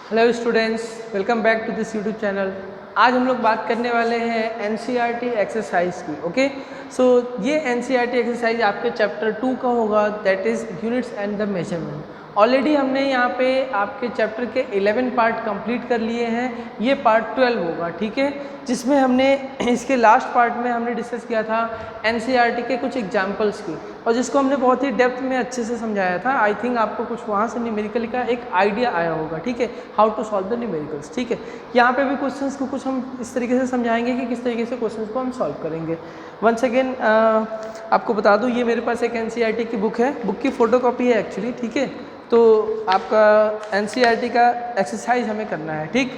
Hello students, welcome back to this YouTube channel. आज हम लोग बात करने वाले हैं एनसीईआरटी एक्सरसाइज की। ओके, सो ये एनसीईआरटी एक्सरसाइज आपके चैप्टर 2 का होगा, that is units and the measurement. Already हमने यहाँ पे आपके चैप्टर के 11 पार्ट कंप्लीट कर लिए हैं, ये पार्ट 12 होगा, ठीक है, जिसमें हमने इसके लास्ट पार्ट में हमने डिस्कस किया था एनसीईआरटी के कुछ एग्जाम्पल्स की, और जिसको हमने बहुत ही डेप्थ में अच्छे से समझाया था। आई थिंक आपको कुछ वहाँ से न्यूमेरिकल का एक आइडिया आया होगा, ठीक है, how to solve the numericals. ठीक है, यहाँ पे भी क्वेश्चंस को कुछ हम इस तरीके से समझाएंगे कि किस तरीके से क्वेश्चंस को हम सॉल्व करेंगे। वंस अगेन आपको बता दूँ, ये मेरे पास एक एनसीईआरटी की बुक है, बुक की फ़ोटोकॉपी है एक्चुअली, ठीक है। तो आपका एनसीईआरटी का एक्सरसाइज हमें करना है, ठीक।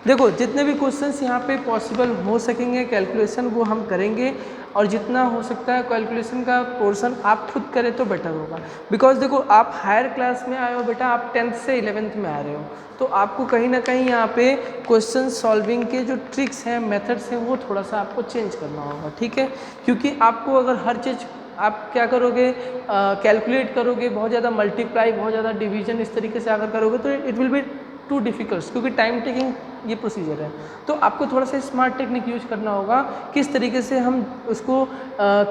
देखो, जितने भी क्वेश्चंस यहाँ पे पॉसिबल हो सकेंगे कैलकुलेशन वो हम करेंगे, और जितना हो सकता है कैलकुलेशन का पोर्शन आप खुद करें तो बेटर होगा। बिकॉज देखो, आप हायर क्लास में आए हो बेटा, आप 10th से 11th में आ रहे हो, तो आपको कहीं ना कहीं यहाँ पे क्वेश्चन सॉल्विंग के जो ट्रिक्स हैं, मेथड्स हैं, वो थोड़ा सा आपको चेंज करना होगा, ठीक है। क्योंकि आपको अगर हर चीज़ आप क्या करोगे, कैलकुलेट करोगे, बहुत ज़्यादा मल्टीप्लाई, बहुत ज़्यादा डिवीजन, इस तरीके से अगर करोगे तो it will be too difficult, क्योंकि टाइम टेकिंग ये प्रोसीजर है। तो आपको थोड़ा सा स्मार्ट टेक्निक यूज करना होगा, किस तरीके से हम उसको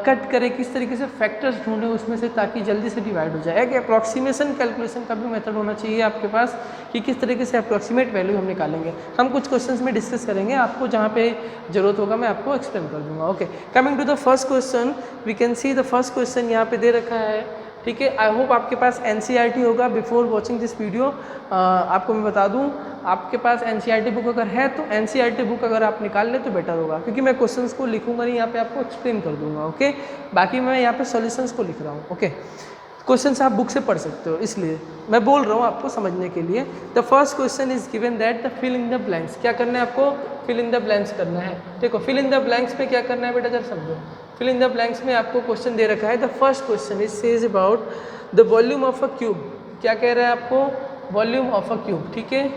कट करें, किस तरीके से फैक्टर्स ढूंढें उसमें से, ताकि जल्दी से डिवाइड हो जाए। एक अप्रॉक्सीमेशन कैलकुलेशन का भी मेथड होना चाहिए आपके पास, कि किस तरीके से अप्रॉक्सीमेट वैल्यू हम निकालेंगे। हम कुछ क्वेश्चंस में डिस्कस करेंगे, आपको जहाँ पे ज़रूरत होगा मैं आपको एक्सप्लेन कर दूंगा। Okay, coming to the first question, we can see the first question यहाँ पे दे रखा है, ठीक है। आई होप आपके पास एनसीईआरटी होगा। बिफोर वॉचिंग दिस वीडियो आपको मैं बता दूं, आपके पास एनसीईआरटी बुक अगर है तो एनसीईआरटी बुक अगर आप निकाल लें तो बेटर होगा, क्योंकि मैं क्वेश्चंस को लिखूंगा नहीं, यहाँ पे आपको एक्सप्लेन कर दूंगा। ओके, बाकी मैं यहाँ पे सॉल्यूशंस को लिख रहा हूँ। ओके, क्वेश्चंस आप बुक से पढ़ सकते हो, इसलिए मैं बोल रहा हूँ आपको समझने के लिए। The first question is given that the fill in the blanks. क्या करना है आपको? फिल इन द ब्लैंक्स करना है। देखो, फिल इन द ब्लैंक्स में क्या करना है बेटा, जरा समझो। फिल इन द ब्लैंक्स में आपको क्वेश्चन दे रखा है, the first question is says about the volume of a cube. क्या कह रहा है आपको? वॉल्यूम ऑफ अ क्यूब, ठीक है,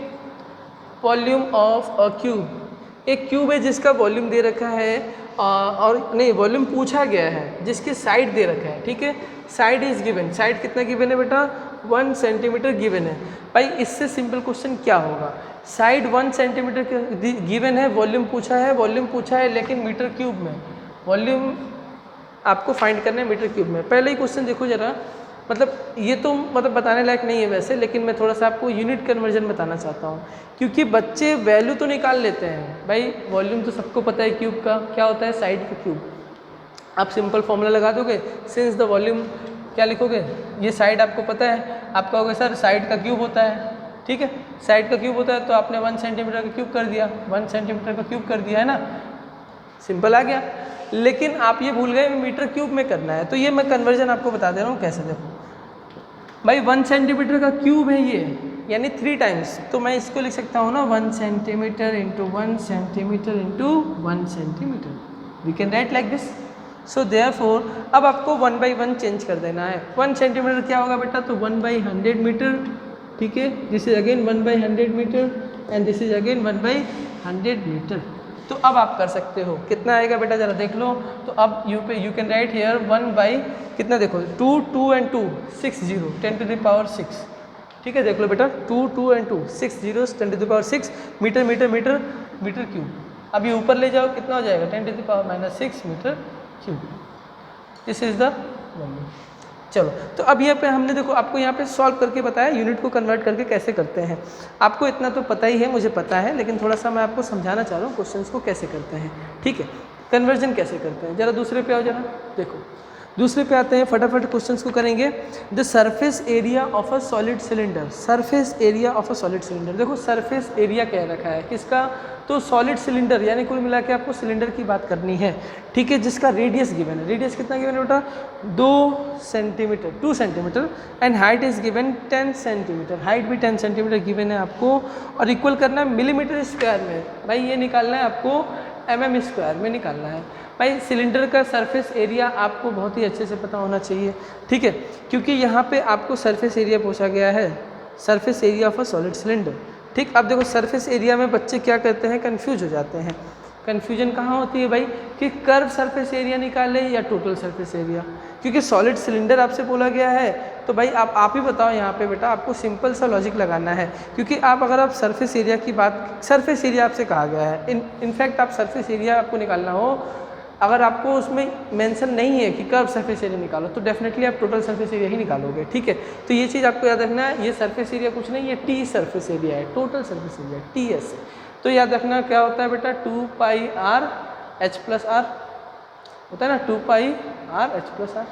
वॉल्यूम ऑफ अ क्यूब। एक क्यूब है जिसका वॉल्यूम दे रखा है, और नहीं, वॉल्यूम पूछा गया है जिसके साइड दे रखा है, ठीक है। साइड इज गिवन, साइड कितना गिवन है बेटा? 1 सेंटीमीटर गिवन है। भाई, इससे सिंपल क्वेश्चन क्या होगा? साइड 1 सेंटीमीटर गिवन है, वॉल्यूम पूछा है लेकिन मीटर क्यूब में। वॉल्यूम आपको फाइंड करना है मीटर क्यूब में। पहले ही क्वेश्चन देखो जरा, मतलब ये तो मतलब बताने लायक नहीं है वैसे, लेकिन मैं थोड़ा सा आपको यूनिट कन्वर्जन बताना चाहता हूँ, क्योंकि बच्चे वैल्यू तो निकाल लेते हैं। भाई, वॉल्यूम तो सबको पता है क्यूब का क्या होता है, साइड का क्यूब। आप सिंपल फॉर्मूला लगा दोगे, सिंस द वॉल्यूम, क्या लिखोगे, ये साइड आपको पता है, आप कहोगे सर साइड का क्यूब होता है, ठीक है, साइड का क्यूब होता है, तो आपने 1 सेंटीमीटर का क्यूब कर दिया, 1 सेंटीमीटर का क्यूब कर दिया है ना, सिंपल आ गया। लेकिन आप ये भूल गए मीटर क्यूब में करना है, तो ये मैं कन्वर्जन आपको बता दे रहा हूँ कैसे। देखो भाई, 1 सेंटीमीटर का क्यूब है ये, यानी 3 टाइम्स, तो मैं इसको लिख सकता हूँ ना, 1 centimetre into 1 centimetre into 1 centimetre, we can write like this. So therefore अब आपको 1/1 चेंज कर देना है। 1 सेंटीमीटर क्या होगा बेटा? तो 1/100 मीटर, ठीक है, this is again 1/100 metre, and this is again 1/100 metre. तो अब आप कर सकते हो, कितना आएगा बेटा जरा देख लो। तो अब you can write here 1 by कितना, देखो 2 एंड 2 6 0 10 टू द पावर 6, ठीक है, देख लो बेटा, 2 and 2 6 0 10 to the power 6 metre metre metre metre cube. अब ये ऊपर ले जाओ, कितना हो जाएगा? 10 to the power -6 metre cube. This is the volume. चलो, तो अब यहाँ पे हमने देखो आपको यहाँ पे सॉल्व करके बताया, यूनिट को कन्वर्ट करके कैसे करते हैं। आपको इतना तो पता ही है, मुझे पता है, लेकिन थोड़ा सा मैं आपको समझाना चाह रहा हूँ क्वेश्चंस को कैसे करते हैं, ठीक है, कन्वर्जन कैसे करते हैं। जरा दूसरे पे आओ, जरा देखो, दूसरे पे आते हैं, फटाफट क्वेश्चंस को करेंगे। The surface area of a solid cylinder, surface area of a solid cylinder. देखो, सरफेस एरिया कह रखा है किसका? तो सॉलिड सिलेंडर, यानी कुल मिला के आपको सिलेंडर की बात करनी है, ठीक है, जिसका रेडियस गिवन है। रेडियस कितना गिवन है बेटा? 2 centimetre, 2 centimetre, and height is given 10 centimetre, height भी 10 सेंटीमीटर गिवन है आपको, और इक्वल करना है मिलीमीटर स्क्वायर में। भाई, ये निकालना है आपको mm स्क्वायर में निकालना है। भाई, सिलेंडर का सरफेस एरिया आपको बहुत ही अच्छे से पता होना चाहिए, ठीक है, क्योंकि यहाँ पे आपको सरफेस एरिया पूछा गया है, surface area of a solid cylinder, ठीक। अब देखो, सरफेस एरिया में बच्चे क्या करते हैं, कंफ्यूज हो जाते हैं। कन्फ्यूजन कहाँ होती है भाई कि कर्व सरफेस एरिया निकाले या टोटल सरफेस एरिया, क्योंकि सॉलिड सिलेंडर आपसे बोला गया है। तो भाई आप ही बताओ यहाँ पे बेटा, आपको सिंपल सा लॉजिक लगाना है, क्योंकि अगर आप सरफेस एरिया की बात, सरफेस एरिया आपसे कहा गया है, इनफैक्ट आप सरफेस एरिया आपको निकालना हो, अगर आपको उसमें मेंशन नहीं है कि कर्व सरफेस एरिया निकालो, तो डेफिनेटली आप टोटल सरफेस एरिया ही निकालोगे, ठीक है। तो ये चीज़ आपको याद रखना है, ये सरफेस एरिया कुछ नहीं, ये टी सरफेस एरिया है, total surface area T S. तो याद रखना क्या होता है बेटा, 2 πr h + r होता है ना, 2 πr h + r,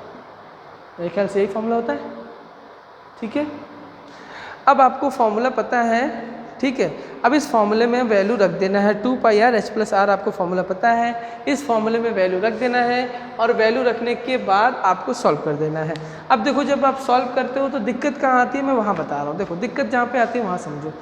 मेरे ख्याल से यही फॉर्मूला होता है, ठीक है। अब आपको फॉर्मूला पता है, ठीक है। अब इस फॉर्मूले में वैल्यू रख देना है, 2 πr h + r आपको फॉर्मूला पता है, इस फॉर्मूले में वैल्यू रख देना है, और वैल्यू रखने के बाद आपको सॉल्व कर देना है। अब देखो जब आप सॉल्व करते हो तो दिक्कत कहाँ आती है, मैं वहाँ बता रहा हूँ। देखो दिक्कत जहाँ पे आती है वहाँ समझो।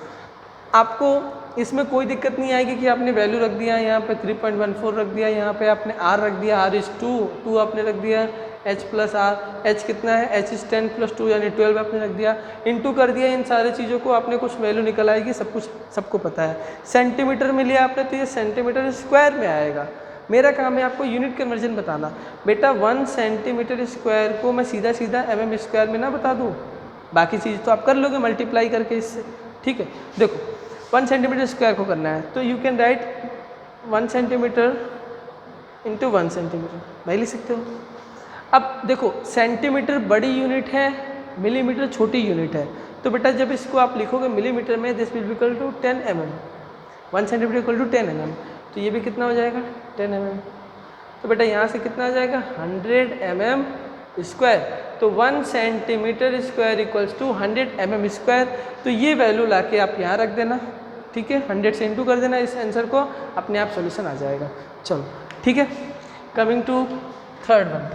आपको इसमें कोई दिक्कत नहीं आएगी कि आपने वैल्यू रख दिया, यहाँ पे 3.14 रख दिया, यहाँ पे आपने r रख दिया, r is 2 आपने रख दिया, h + r, h कितना है, h is 10 + 2 यानी 12 आपने रख दिया, इंटू कर दिया इन सारी चीज़ों को, आपने कुछ वैल्यू निकल आएगी, सब कुछ सबको पता है। सेंटीमीटर में लिया आपने तो ये सेंटीमीटर स्क्वायर में आएगा। मेरा काम है आपको यूनिट कन्वर्जन बताना। बेटा 1 सेंटीमीटर स्क्वायर को मैं सीधा सीधा mm स्क्वायर में ना बता दूँ, बाकी चीज़ तो आप कर लोगे मल्टीप्लाई करके इससे, ठीक है। देखो 1 सेंटीमीटर स्क्वायर को करना है तो you can write 1 centimetre into 1 centimetre, भाई लिख सकते हो। अब देखो सेंटीमीटर बड़ी यूनिट है, मिलीमीटर छोटी यूनिट है, तो बेटा जब इसको आप लिखोगे मिलीमीटर में, this will be equal to 10 mm, 1 centimetre equal to 10 mm, तो ये भी कितना हो जाएगा 10 mm। तो बेटा यहाँ से कितना आ जाएगा 100 mm स्क्वायर, तो 1 centimetre square equals to 100 mm square. तो ये वैल्यू लाके आप यहाँ रख देना, ठीक है, 100 से इंटू कर देना इस आंसर को, अपने आप सॉल्यूशन आ जाएगा। चलो ठीक है, कमिंग टू थर्ड वन,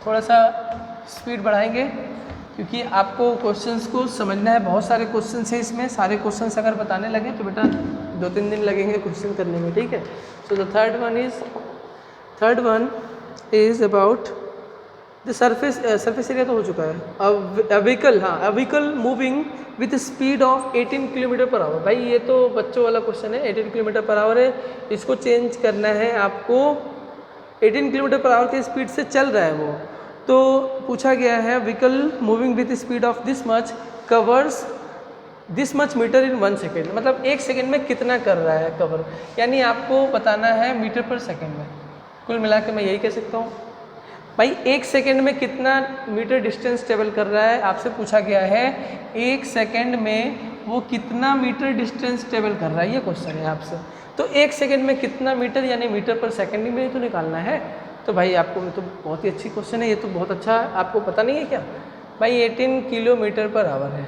थोड़ा सा स्पीड बढ़ाएंगे क्योंकि आपको क्वेश्चंस को समझना है, बहुत सारे क्वेश्चंस हैं इसमें, सारे क्वेश्चंस अगर बताने लगे तो बेटा 2-3 दिन लगेंगे क्वेश्चन करने में, ठीक है। So the third one is about the surface area तो हो चुका है। A vehicle moving with speed of 18 km/h। भाई ये तो बच्चों वाला क्वेश्चन है, 18 km/h है, इसको चेंज करना है आपको। 18 km/h की स्पीड से चल रहा है वो, तो पूछा गया है vehicle moving with speed of this much covers this much metre in 1 second, मतलब 1 सेकेंड में कितना कर रहा है कवर, यानी आपको बताना है मीटर पर सेकेंड में। कुल मिला के मैं यही कह सकता हूँ भाई 1 सेकेंड में कितना मीटर डिस्टेंस ट्रेवल कर रहा है, आपसे पूछा गया है 1 सेकेंड में वो कितना मीटर डिस्टेंस ट्रेवल कर रहा है, ये क्वेश्चन है आपसे। तो 1 सेकेंड में कितना मीटर यानी मीटर पर सेकेंड में तो निकालना है। तो भाई आपको तो बहुत ही अच्छी क्वेश्चन है, ये तो बहुत अच्छा, आपको पता नहीं है क्या भाई 18 km/h है,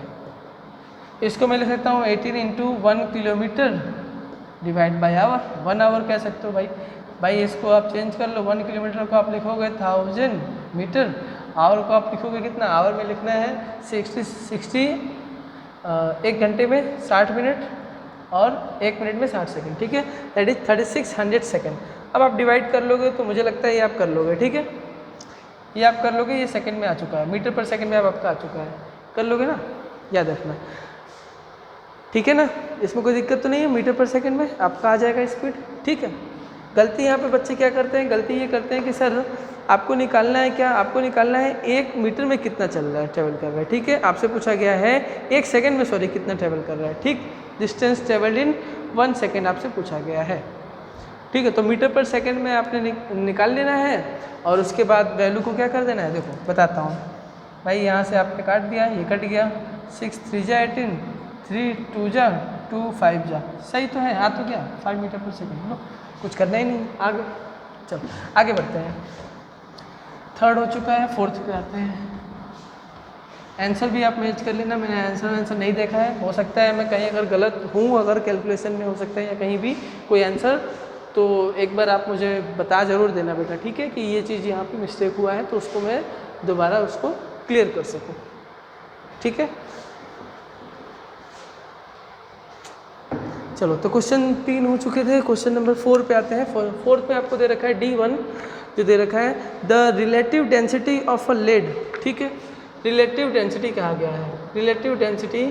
इसको मैं लिख सकता हूँ 18 × 1 kilometre divide by hour, 1 hour कह सकते हो भाई इसको आप चेंज कर लो, 1 किलोमीटर को आप लिखोगे 1000 मीटर, आवर को आप लिखोगे कितना, आवर में लिखना है 60 1 घंटे में 60 मिनट और 1 मिनट में 60 सेकंड, ठीक है, दैट इज 3600 सेकंड। अब आप डिवाइड कर लोगे तो मुझे लगता है ये आप कर लोगे, ठीक है, ये आप कर लोगे, ये सेकंड में आ चुका है, मीटर पर सेकंड में अब आपका आ चुका है, कर लोगे ना, याद रखना, ठीक है ना, इसमें कोई दिक्कत तो नहीं है, मीटर पर सेकंड में आपका आ जाएगा स्पीड, ठीक है। गलती यहाँ पे बच्चे क्या करते हैं, गलती ये करते हैं कि सर आपको निकालना है क्या, आपको निकालना है 1 मीटर में कितना चल रहा है, ट्रेवल कर रहा है, ठीक है, आपसे पूछा गया है 1 सेकंड में सॉरी कितना ट्रेवल कर रहा है, ठीक, डिस्टेंस ट्रेवल्ड इन 1 सेकंड आपसे पूछा गया है, ठीक है। तो मीटर पर सेकंड में आपने निकाल लेना है और उसके बाद वैल्यू को क्या कर देना है, देखो बताता हूँ भाई, यहाँ से आपने काट दिया, ये कट गया, 6 3 जा 18, 3 2 जा 2 5 जा, सही तो है, आ तो गया 5 मीटर पर सेकंड, लो कुछ करना ही नहीं, आगे चलो आगे बढ़ते हैं। थर्ड हो चुका है, फोर्थ पे आते हैं। आंसर भी आप मैच कर लेना, मैंने आंसर नहीं देखा है, हो सकता है मैं कहीं अगर गलत हूँ, अगर कैलकुलेशन में हो सकता है या कहीं भी कोई आंसर, तो एक बार आप मुझे बता ज़रूर देना बेटा, ठीक है, कि ये चीज़ यहाँ पे मिस्टेक हुआ है तो उसको मैं दोबारा उसको क्लियर कर सकूँ, ठीक है। चलो तो क्वेश्चन 3 हो चुके थे, क्वेश्चन नंबर 4 पे आते हैं। 4 पे आपको दे रखा है D1, जो दे रखा है the relative density of a lead, ठीक है, रिलेटिव डेंसिटी कहा गया है, रिलेटिव डेंसिटी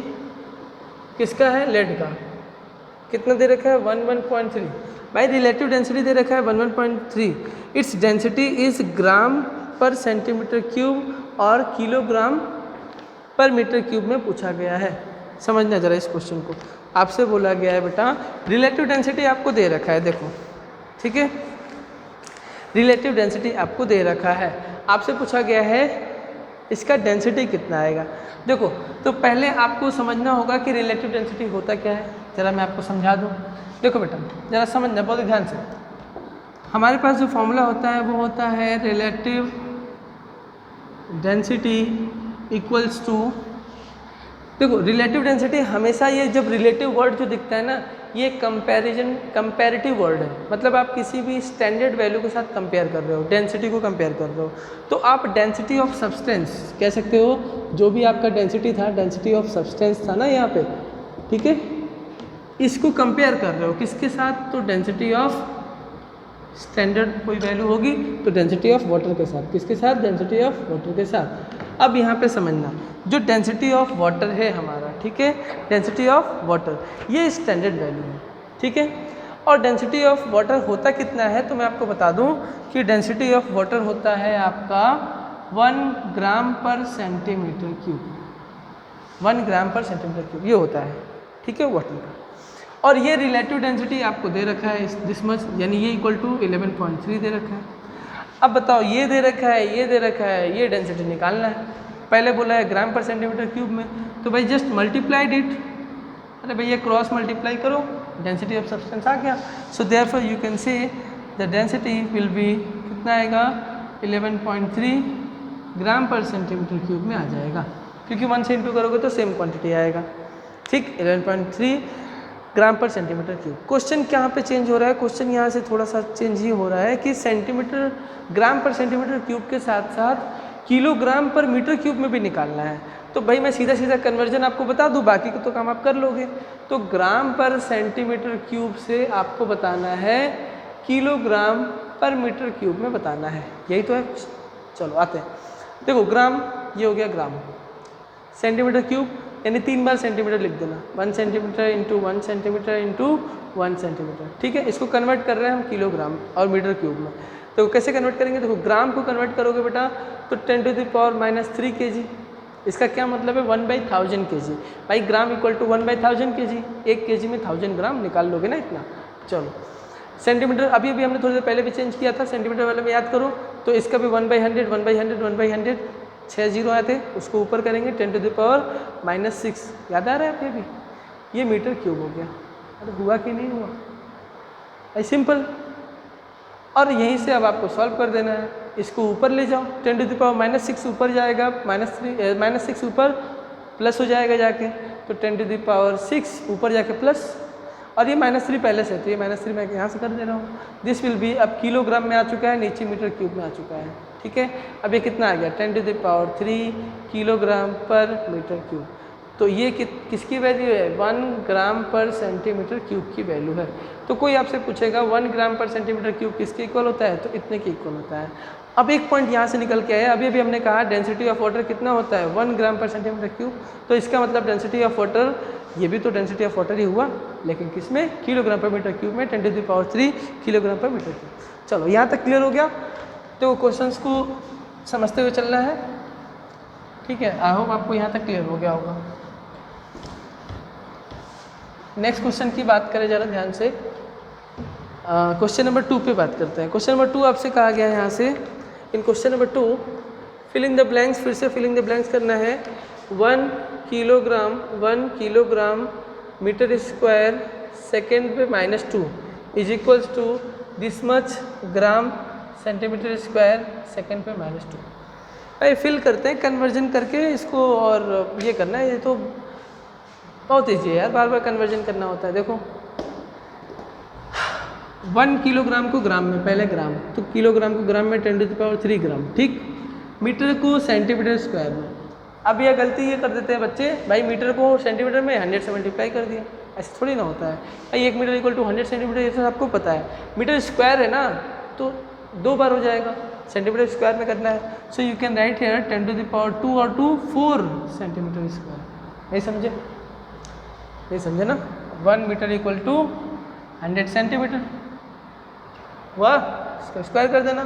किसका है, लेड का, कितना दे रखा है 11.3। भाई रिलेटिव डेंसिटी दे रखा है 11.3, इट्स डेंसिटी इज ग्राम पर सेंटीमीटर क्यूब और किलोग्राम पर मीटर क्यूब में पूछा गया है। समझना जरा इस क्वेश्चन को, आपसे बोला गया है बेटा रिलेटिव डेंसिटी आपको दे रखा है, देखो ठीक है, रिलेटिव डेंसिटी आपको दे रखा है, आपसे पूछा गया है इसका डेंसिटी कितना आएगा। देखो तो पहले आपको समझना होगा कि रिलेटिव डेंसिटी होता क्या है, जरा मैं आपको समझा दूँ। देखो बेटा जरा समझना बहुत ध्यान से, हमारे पास जो फॉर्मूला होता है वो होता है रिलेटिव डेंसिटी इक्वल्स टू, देखो रिलेटिव डेंसिटी हमेशा, ये जब रिलेटिव वर्ड जो दिखता है ना, ये कंपैरेटिव वर्ड है, मतलब आप किसी भी स्टैंडर्ड वैल्यू के साथ कंपेयर कर रहे हो, डेंसिटी को कंपेयर कर रहे हो, तो आप डेंसिटी ऑफ सब्सटेंस कह सकते हो, जो भी आपका डेंसिटी था, डेंसिटी ऑफ सब्सटेंस था ना यहाँ पे, ठीक है, इसको कंपेयर कर रहे हो किसके साथ, तो डेंसिटी ऑफ स्टैंडर्ड कोई वैल्यू होगी तो डेंसिटी ऑफ वाटर के साथ, किसके साथ, डेंसिटी ऑफ वाटर के साथ। अब यहाँ पे समझना, जो डेंसिटी ऑफ वाटर है हमारा, ठीक है, डेंसिटी ऑफ वाटर ये स्टैंडर्ड वैल्यू है, ठीक है, और डेंसिटी ऑफ वाटर होता कितना है, तो मैं आपको बता दूं कि डेंसिटी ऑफ वाटर होता है आपका 1 ग्राम पर सेंटीमीटर क्यूब, 1 ग्राम पर सेंटीमीटर क्यूब ये होता है, ठीक है, वाटर का। और ये रिलेटिव डेंसिटी आपको दे रखा है दिस मच, यानी ये इक्वल टू 11.3 दे रखा है। अब बताओ ये दे रखा है, ये दे रखा है, ये डेंसिटी निकालना है, पहले बोला है ग्राम पर सेंटीमीटर क्यूब में, तो भाई जस्ट मल्टीप्लाइड इट, अरे भैया क्रॉस मल्टीप्लाई करो, डेंसिटी ऑफ सब्सटेंस आ गया। सो देयरफॉर यू कैन से द डेंसिटी विल बी कितना आएगा, 11.3 ग्राम पर सेंटीमीटर क्यूब में आ जाएगा, क्योंकि 1 से इंटू करोगे तो सेम क्वांटिटी आएगा, ठीक, 11.3 ग्राम पर सेंटीमीटर क्यूब। क्वेश्चन कहाँ पे चेंज हो रहा है, क्वेश्चन यहाँ से थोड़ा सा चेंज ही हो रहा है कि सेंटीमीटर ग्राम पर सेंटीमीटर क्यूब के साथ साथ किलोग्राम पर मीटर क्यूब में भी निकालना है। तो भाई मैं सीधा सीधा कन्वर्जन आपको बता दूं, बाकी को तो काम आप कर लोगे। तो ग्राम पर सेंटीमीटर क्यूब से आपको बताना है किलोग्राम पर मीटर क्यूब में बताना है, यही तो है। चलो आते हैं, देखो ग्राम ये हो गया ग्राम, सेंटीमीटर क्यूब यानी 3 बार सेंटीमीटर लिख देना, 1 centimetre into 1 centimetre into 1 centimetre, ठीक है। इसको कन्वर्ट कर रहे हैं हम किलोग्राम और मीटर क्यूब में। तो कैसे कन्वर्ट करेंगे, देखो ग्राम को कन्वर्ट करोगे बेटा तो 10⁻³ kg, इसका क्या मतलब है 1/1000 kg। भाई ग्राम इक्वल टू 1/1000 kg, 1 kg में 1000 ग्राम निकाल लोगे ना इतना। चलो सेंटीमीटर अभी अभी हमने थोड़ी देर पहले भी चेंज किया था, सेंटीमीटर वाले में याद करो, तो इसका भी 1/100 1/100 1/100 6 जीरो आए थे, उसको ऊपर करेंगे 10⁻⁻⁶, याद आ रहा है आपके भी, ये मीटर क्यूब हो गया। अरे हुआ कि नहीं हुआ, भाई सिंपल। और यहीं से अब आपको सॉल्व कर देना है, इसको ऊपर ले जाओ, 10⁻⁻6 ऊपर जाएगा, -6 ऊपर प्लस हो जाएगा जाके, तो 10⁻6 ऊपर जाके प्लस, और ये -3 पहले से, तो ये -3 मैं यहाँ से कर दे रहा हूँ। दिस विल बी, अब किलोग्राम में आ चुका है, नीचे मीटर क्यूब में आ चुका है, ठीक है। अब ये कितना आ गया 10⁻³ किलोग्राम पर मीटर क्यूब। तो ये किसकी वैल्यू है, 1 ग्राम पर सेंटीमीटर क्यूब की वैल्यू है। तो कोई आपसे पूछेगा 1 ग्राम पर सेंटीमीटर क्यूब किसके इक्वल होता है, तो इतने के इक्वल होता है। अब एक पॉइंट यहाँ से निकल के आया, अभी अभी हमने कहा डेंसिटी ऑफ वाटर कितना होता है 1 ग्राम पर सेंटीमीटर क्यूब, तो इसका मतलब डेंसिटी ऑफ वाटर, ये भी तो डेंसिटी ऑफ वाटर ही हुआ, लेकिन किसमें, किलोग्राम पर मीटर क्यूब में, 10⁻³ किलोग्राम पर मीटर क्यूब। चलो यहाँ तक क्लियर हो गया। तो क्वेश्चंस को समझते हुए चलना है, ठीक है। आई होप आपको यहाँ तक क्लियर हो गया होगा। नेक्स्ट क्वेश्चन की बात करें जरा ध्यान से, क्वेश्चन नंबर 2 पे बात करते हैं। क्वेश्चन नंबर 2 आपसे कहा गया है यहाँ से, in question number 2 filling the blanks, फिर से फिलिंग द ब्लैंक्स करना है। 1 किलोग्राम मीटर स्क्वायर सेकेंड पे -2 is equals to this much gram centimetre square second पे -2। भाई फिल करते हैं कन्वर्जन करके इसको, और ये करना है, ये तो बहुत ईजी है यार, बार बार कन्वर्जन करना होता है। देखो 1 किलोग्राम को ग्राम में, पहले ग्राम, तो किलोग्राम को ग्राम में 10⁻³ ग्राम, ठीक। मीटर को सेंटीमीटर स्क्वायर में। अब यह गलती ये कर देते हैं बच्चे, भाई मीटर को सेंटीमीटर में 100 से मल्टीप्लाई कर दिया, ऐसे थोड़ी ना होता है भाई। 1 मीटर इक्वल टू 100 सेंटीमीटर, ये तो आपको पता है। मीटर स्क्वायर है ना, तो 2 बार हो जाएगा, सेंटीमीटर स्क्वायर में करना है। So you can write here 10⁻² और 2 4 सेंटीमीटर स्क्वायर। नहीं समझे, नहीं समझे ना। 1 मीटर इक्वल टू 100 सेंटीमीटर, वाह, इसका स्क्वायर कर देना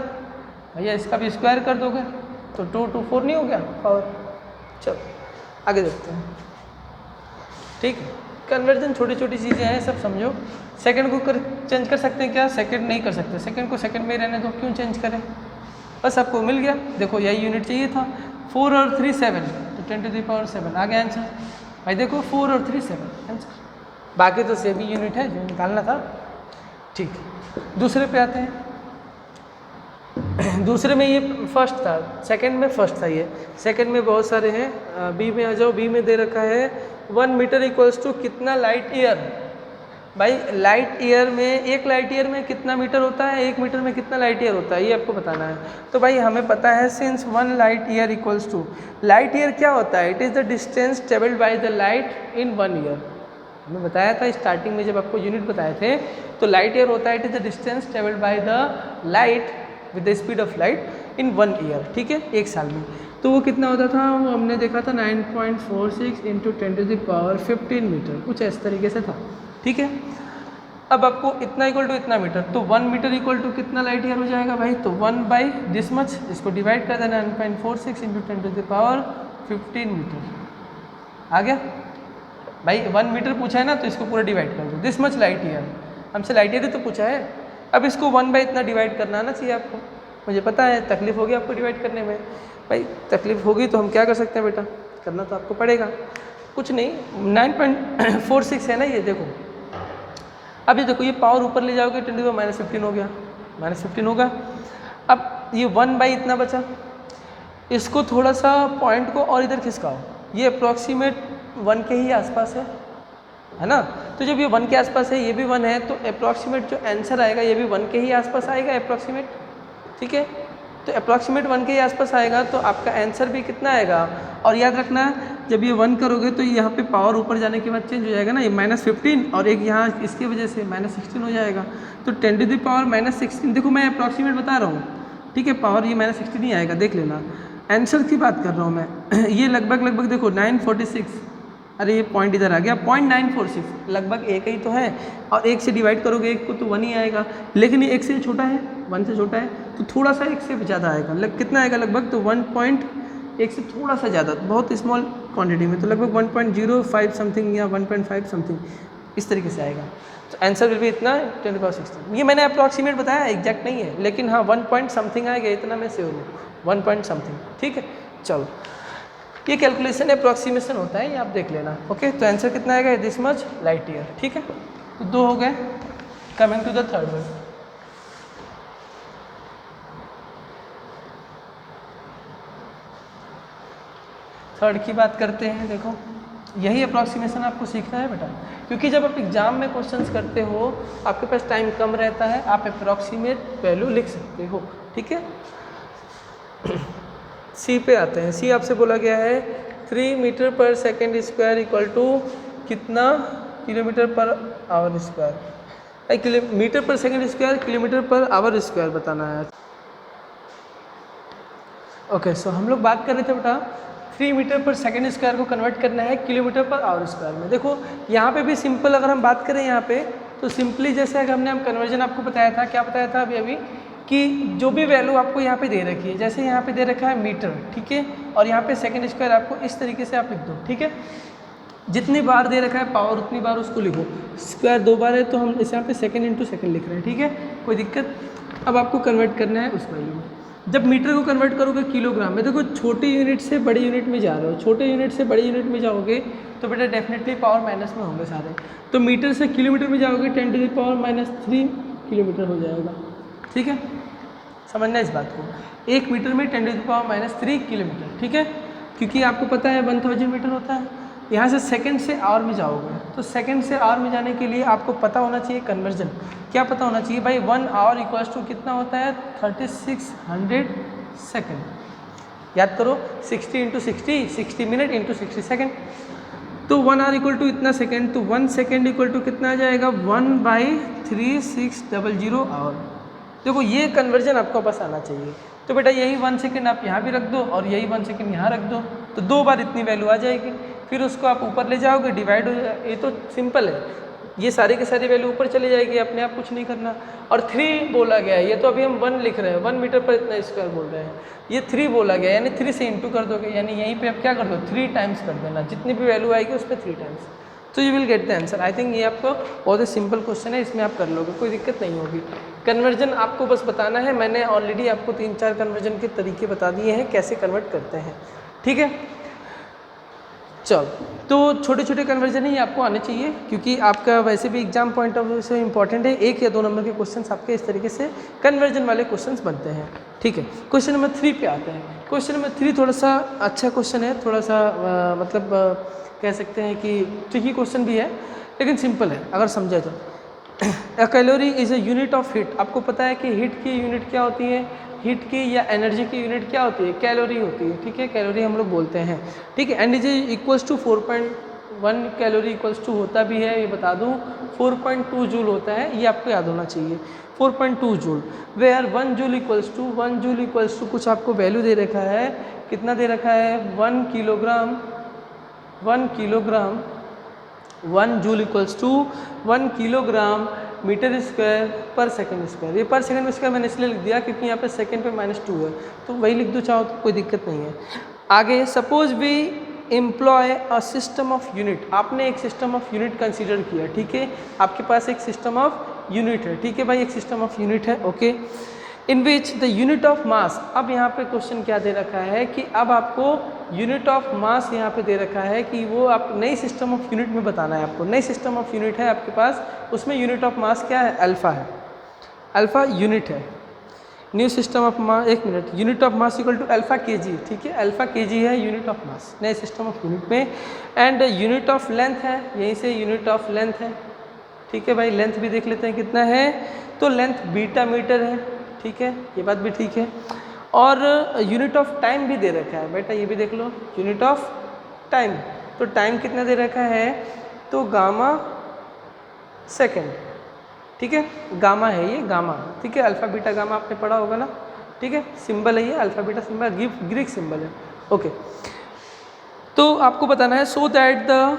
भैया, इसका भी स्क्वायर कर दोगे तो 2 2 4 नहीं हो गया पावर। चलो आगे देखते हैं। ठीक है, कन्वर्जन छोटी छोटी चीज़ें हैं, सब समझो। सेकंड को चेंज कर सकते हैं क्या? सेकंड नहीं कर सकते, सेकंड को सेकंड में ही रहने दो, क्यों चेंज करें। बस आपको मिल गया, देखो यही यूनिट चाहिए था। 4 और 3 7, तो 10 टू द पावर 7 आ गया आंसर। भाई देखो 4 और 3 7 आंसर, बाकी तो सेम ही यूनिट है जो निकालना था। ठीक है, दूसरे पे आते हैं। दूसरे में ये फर्स्ट था, सेकंड में फर्स्ट था, ये सेकंड में बहुत सारे हैं। बी में आ जाओ, बी में दे रखा है 1 मीटर इक्वल्स टू कितना लाइट ईयर। भाई लाइट ईयर में, एक लाइट ईयर में कितना मीटर होता है, 1 मीटर में कितना लाइट ईयर होता है, ये आपको बताना है। तो भाई हमें पता है since 1 light year equals to, light year क्या होता है? It is the distance travelled by the light in 1 year. हमें बताया था स्टार्टिंग में जब आपको यूनिट बताए थे, तो लाइट ईयर होता है it is the distance travelled by the light with the speed of light in 1 year. ठीक है, एक साल में। तो वो कितना होता था, वो हमने देखा था 9.46 into 10 to the power 15 metre, कुछ इस तरीके से था। ठीक है, अब आपको इतना इक्वल टू इतना मीटर, तो 1 मीटर इक्वल टू कितना लाइट ईयर हो जाएगा भाई? तो 1 बाई दिस मच, इसको डिवाइड कर देना 9.46 into 10 to the power 15 metre. आ गया भाई, 1 मीटर पूछा है ना, तो इसको पूरा डिवाइड कर दो, दिस मच लाइट ईयर, हमसे लाइट ईयर ही तो पूछा है। अब इसको 1 बाई इतना डिवाइड करना आना चाहिए आपको, मुझे पता है तकलीफ होगी आपको डिवाइड करने में। भाई तकलीफ होगी तो हम क्या कर सकते हैं बेटा, करना तो आपको पड़ेगा। कुछ नहीं, 9.46 है ना ये, देखो अब ये देखो, ये पावर ऊपर ले जाओगे 10 टू माइनस 15 हो गया, माइनस 15 होगा। अब ये 1 बाई इतना बचा, इसको थोड़ा सा पॉइंट को और इधर खिसकाओ, ये अप्रॉक्सीमेट 1 के ही आसपास है ना। तो जब ये 1 के आसपास है, ये भी 1 है, तो अप्रॉक्सीमेट जो आंसर आएगा ये भी 1 के ही आसपास आएगा अप्रॉक्सीमेट। ठीक है, तो अप्रॉक्सीमेट 1 के ही आसपास आएगा, तो आपका आंसर भी कितना आएगा। और याद रखना, जब ये 1 करोगे तो यहाँ पे पावर ऊपर जाने के बाद चेंज हो जाएगा ना, ये -15 और एक यहाँ इसकी वजह से -16 हो जाएगा, तो 10 टू द पावर -16। देखो मैं अप्रॉक्सीमेट बता रहा हूँ, ठीक है, पावर ये -16 ही आएगा, देख लेना। आंसर की बात कर रहा हूँ मैं ये लगभग देखो 946, अरे ये पॉइंट इधर आ गया, 0.946, लगभग एक ही तो है, और एक से डिवाइड करोगे एक को तो 1 ही आएगा, लेकिन ये एक से छोटा है, 1 से छोटा है, तो थोड़ा सा एक से ज़्यादा आएगा। कितना आएगा लगभग, तो 1.1 से थोड़ा सा ज़्यादा, बहुत स्मॉल क्वांटिटी में, तो लगभग 1.05 समथिंग या 1.5 समथिंग इस तरीके से आएगा। तो आंसर विल भी इतना 10 टू द पावर 16। ये मैंने अप्रॉक्सीमेट बताया, एग्जैक्ट नहीं है, लेकिन हाँ 1 पॉइंट समथिंग आएगा, इतना मैं श्योर हूँ, 1 पॉइंट समथिंग। ठीक है, चलो ये कैलकुलेशन अप्रॉक्सीमेशन होता है, ये आप देख लेना। ओके, तो आंसर कितना आएगा, दिस मच लाइट ईयर। ठीक है, तो 2 हो गए। Coming to the third one, third की बात करते हैं। देखो यही अप्रॉक्सीमेशन आपको सीखना है बेटा, क्योंकि जब आप एग्जाम में क्वेश्चंस करते हो आपके पास टाइम कम रहता है, आप अप्रॉक्सीमेट वैल्यू लिख सकते हो। ठीक है, सी पे आते हैं। सी आपसे बोला गया है 3 मीटर पर सेकेंड स्क्वायर इक्वल टू कितना किलोमीटर पर आवर स्क्वायर। मीटर पर सेकेंड स्क्वायर किलोमीटर पर आवर स्क्वायर बताना है। ओके, सो हम लोग बात कर रहे थे बेटा 3 मीटर पर सेकेंड स्क्वायर को कन्वर्ट करना है किलोमीटर पर आवर स्क्वायर में। देखो यहाँ पे भी सिंपल, अगर हम बात करें यहाँ पे तो सिंपली जैसे अगर हमने कन्वर्जन आपको बताया था, क्या बताया था अभी कि जो भी वैल्यू आपको यहाँ पे दे रखी है, जैसे यहाँ पे दे रखा है मीटर, ठीक है, और यहाँ पे सेकंड स्क्वायर आपको इस तरीके से आप लिख दो। ठीक है, जितनी बार दे रखा है पावर उतनी बार उसको लिखो। स्क्वायर 2 बार है तो हम इस यहाँ पे सेकंड इंटू सेकंड लिख रहे हैं। ठीक है, कोई दिक्कत। अब आपको कन्वर्ट करना है उस वैल्यू में। जब मीटर को कन्वर्ट करोगे किलोग्राम में, देखो छोटे यूनिट से बड़े यूनिट में जा रहे हो, छोटे यूनिट से बड़े यूनिट में जाओगे तो बेटा डेफिनेटली पावर माइनस में होंगे सारे। तो मीटर से किलोमीटर में जाओगे 10 टू द पावर -3 किलोमीटर हो जाएगा। ठीक है, समझना इस बात को, 1 मीटर में 10 टू द पावर -3 किलोमीटर। ठीक है, क्योंकि आपको पता है 1000 मीटर होता है। यहाँ से सेकंड से आवर में जाओगे तो सेकंड से आवर में जाने के लिए आपको पता होना चाहिए कन्वर्जन। क्या पता होना चाहिए भाई, 1 आवर इक्वल्स टू कितना होता है 3600 सेकेंड। याद करो 60 इंटू 60 मिनट इंटू 60 सेकेंड। तो 1 आवर इक्वल टू इतना सेकेंड, तो 1 सेकेंड इक्वल टू कितना आ जाएगा 1/3600 आवर। देखो ये कन्वर्जन आपको बस आना चाहिए। तो बेटा यही 1 सेकेंड आप यहाँ भी रख दो और यही 1 सेकेंड यहाँ रख दो, तो 2 बार इतनी वैल्यू आ जाएगी। फिर उसको आप ऊपर ले जाओगे, डिवाइड हो जाए, ये तो सिंपल है। ये सारी की सारी वैल्यू ऊपर चली जाएगी, अपने आप कुछ नहीं करना। और 3 बोला गया है, ये तो अभी हम 1 लिख रहे हैं, 1 मीटर पर इतना स्क्वायर बोल रहे हैं, ये 3 बोला गया है, यानी 3 से इंटू कर दोगे, यानी यहीं पे आप क्या कर दो 3 टाइम्स कर देना, जितनी भी वैल्यू आएगी उस पर 3 टाइम्स, तो you will get the answer. I think ये आपको बहुत ही सिंपल क्वेश्चन है, इसमें आप कर लोगे, कोई दिक्कत नहीं होगी। कन्वर्जन आपको बस बताना है, मैंने ऑलरेडी आपको 3-4 कन्वर्जन के तरीके बता दिए हैं कैसे कन्वर्ट करते हैं, ठीक है। चलो, तो छोटे छोटे कन्वर्जन ही आपको आने चाहिए, क्योंकि आपका वैसे भी एग्जाम पॉइंट ऑफ व्यू से इंपॉर्टेंट है। 1 या 2 नंबर के क्वेश्चंस आपके इस तरीके से कन्वर्जन वाले क्वेश्चंस बनते हैं, ठीक है। क्वेश्चन नंबर 3 पे आते हैं। क्वेश्चन नंबर 3 थोड़ा सा अच्छा क्वेश्चन है, थोड़ा सा कह सकते हैं कि ट्रिकी क्वेश्चन भी है, लेकिन सिंपल है अगर समझे तो। A calorie is a unit of heat. आपको पता है कि हीट की यूनिट क्या होती है, हीट की या एनर्जी की यूनिट क्या होती है, कैलोरी होती है, ठीक है, कैलोरी हम लोग बोलते हैं, ठीक है। And is equals to 4.1 calorie equals to होता भी है, ये बता दूं 4.2 जूल होता है, ये आपको याद होना चाहिए, 4.2 joule. Where 1 joule equals to कुछ आपको वैल्यू दे रखा है, कितना दे रखा है 1 kilogram 1 joule equals to 1 kilogram metre square पर सेकंड स्क्वायर। ये पर सेकंड स्क्वायर मैंने इसलिए लिख दिया क्योंकि यहाँ पे सेकंड पे -2 है, तो वही लिख दो चाहो तो, कोई दिक्कत नहीं है। आगे suppose we employ a system of unit. आपने एक सिस्टम ऑफ यूनिट कंसीडर किया, ठीक है, आपके पास एक सिस्टम ऑफ यूनिट है, ठीक है भाई, एक सिस्टम ऑफ यूनिट है, okay. In which the unit of मास, अब यहाँ पे क्वेश्चन क्या दे रखा है कि अब आपको यूनिट ऑफ मास यहाँ पे दे रखा है कि वो आप नई सिस्टम ऑफ यूनिट में बताना है आपको। नई सिस्टम ऑफ यूनिट है आपके पास, उसमें यूनिट ऑफ मास क्या है, अल्फा है, अल्फा यूनिट है। न्यू सिस्टम ऑफ मास, एक minute, unit of mass equal to alpha kg, ठीक है, अल्फा केजी है यूनिट ऑफ मास नए सिस्टम ऑफ यूनिट में। एंड यूनिट ऑफ लेंथ है, यहीं से यूनिट ऑफ लेंथ है, ठीक है भाई, लेंथ भी देख लेते हैं कितना है, तो लेंथ बीटा मीटर है, ठीक है, ये बात भी ठीक है। और यूनिट ऑफ टाइम भी दे रखा है बेटा, ये भी देख लो, यूनिट ऑफ टाइम, तो टाइम कितना दे रखा है, तो गामा सेकेंड, ठीक है, गामा है ये, गामा, ठीक है, अल्फा बीटा गामा आपने पढ़ा होगा ना, ठीक है, सिंबल है ये, alpha beta symbol, Greek symbol है, ओके। तो आपको बताना है so that the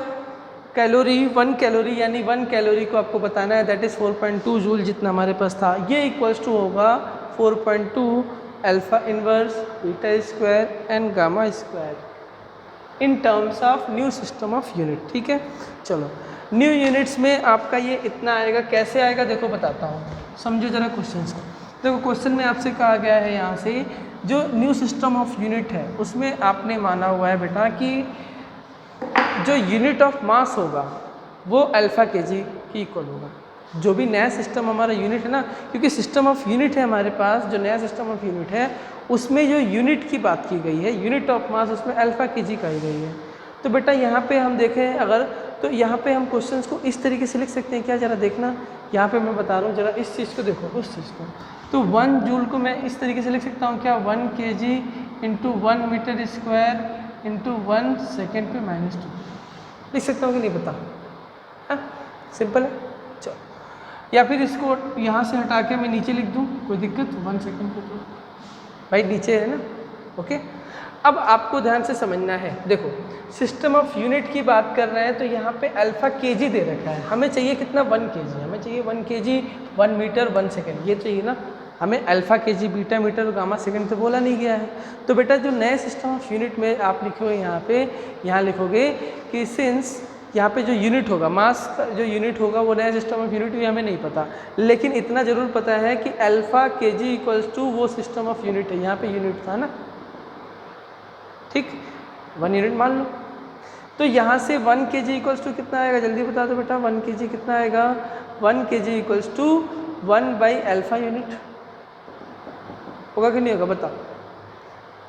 calorie 1 calorie, यानी 1 कैलोरी को आपको बताना है, दैट इज़ 4.2 जूल जितना हमारे पास था, ये इक्वल्स टू होगा 4.2 alpha inverse beta square and gamma square in terms of new system of unit, ठीक है। चलो, न्यू यूनिट्स में आपका ये इतना आएगा, कैसे आएगा देखो बताता हूँ, समझो जरा क्वेश्चन को। देखो क्वेश्चन में आपसे कहा गया है यहाँ से जो न्यू सिस्टम ऑफ यूनिट है उसमें आपने माना हुआ है बेटा कि जो यूनिट ऑफ मास होगा वो अल्फा केजी की इक्वल होगा। जो भी नया सिस्टम हमारा यूनिट है ना, क्योंकि सिस्टम ऑफ यूनिट है हमारे पास, जो नया सिस्टम ऑफ यूनिट है उसमें जो यूनिट की बात की गई है, यूनिट ऑफ मास, उसमें अल्फा केजी कही गई है। तो बेटा यहाँ पे हम देखें अगर, तो यहाँ पे हम क्वेश्चंस को इस तरीके से लिख सकते हैं क्या, जरा देखना, यहाँ पे मैं बता रहा हूँ, जरा इस चीज़ को देखो, उस चीज़ को, तो 1 जूल को मैं इस तरीके से लिख सकता हूँ क्या, 1 kg into 1 metre square into 1 second पे -2 लिख सकता हूँ कि नहीं, बता, हाँ सिंपल है। चलो, या फिर इसको यहाँ से हटा के मैं नीचे लिख दूँ, कोई दिक्कत, 1 सेकेंड पे, तो भाई नीचे है ना, ओके। अब आपको ध्यान से समझना है, देखो सिस्टम ऑफ यूनिट की बात कर रहे हैं तो यहाँ पे अल्फा केजी दे रखा है, हमें चाहिए कितना 1 kg, हमें चाहिए 1 kg 1 मीटर 1 सेकेंड, ये चाहिए ना हमें, अल्फा केजी बीटा मीटर और गामा सेकेंड तो बोला नहीं गया है। तो बेटा जो नए सिस्टम ऑफ यूनिट में आप लिखोगे यहाँ पे, यहाँ लिखोगे कि सिंस यहाँ पे जो यूनिट होगा, मास का जो यूनिट होगा वो नया सिस्टम ऑफ यूनिट भी हमें नहीं पता, लेकिन इतना ज़रूर पता है कि अल्फा केजी इक्वल्स टू वो सिस्टम ऑफ यूनिट है, यहाँ पे यूनिट था ना, ठीक, 1 यूनिट मान लो। तो यहाँ से 1 kg इक्वल्स टू कितना आएगा, जल्दी बता दो बेटा, 1 kg कितना आएगा, 1 kg equals to 1 by alpha unit, होगा कि नहीं होगा बताओ,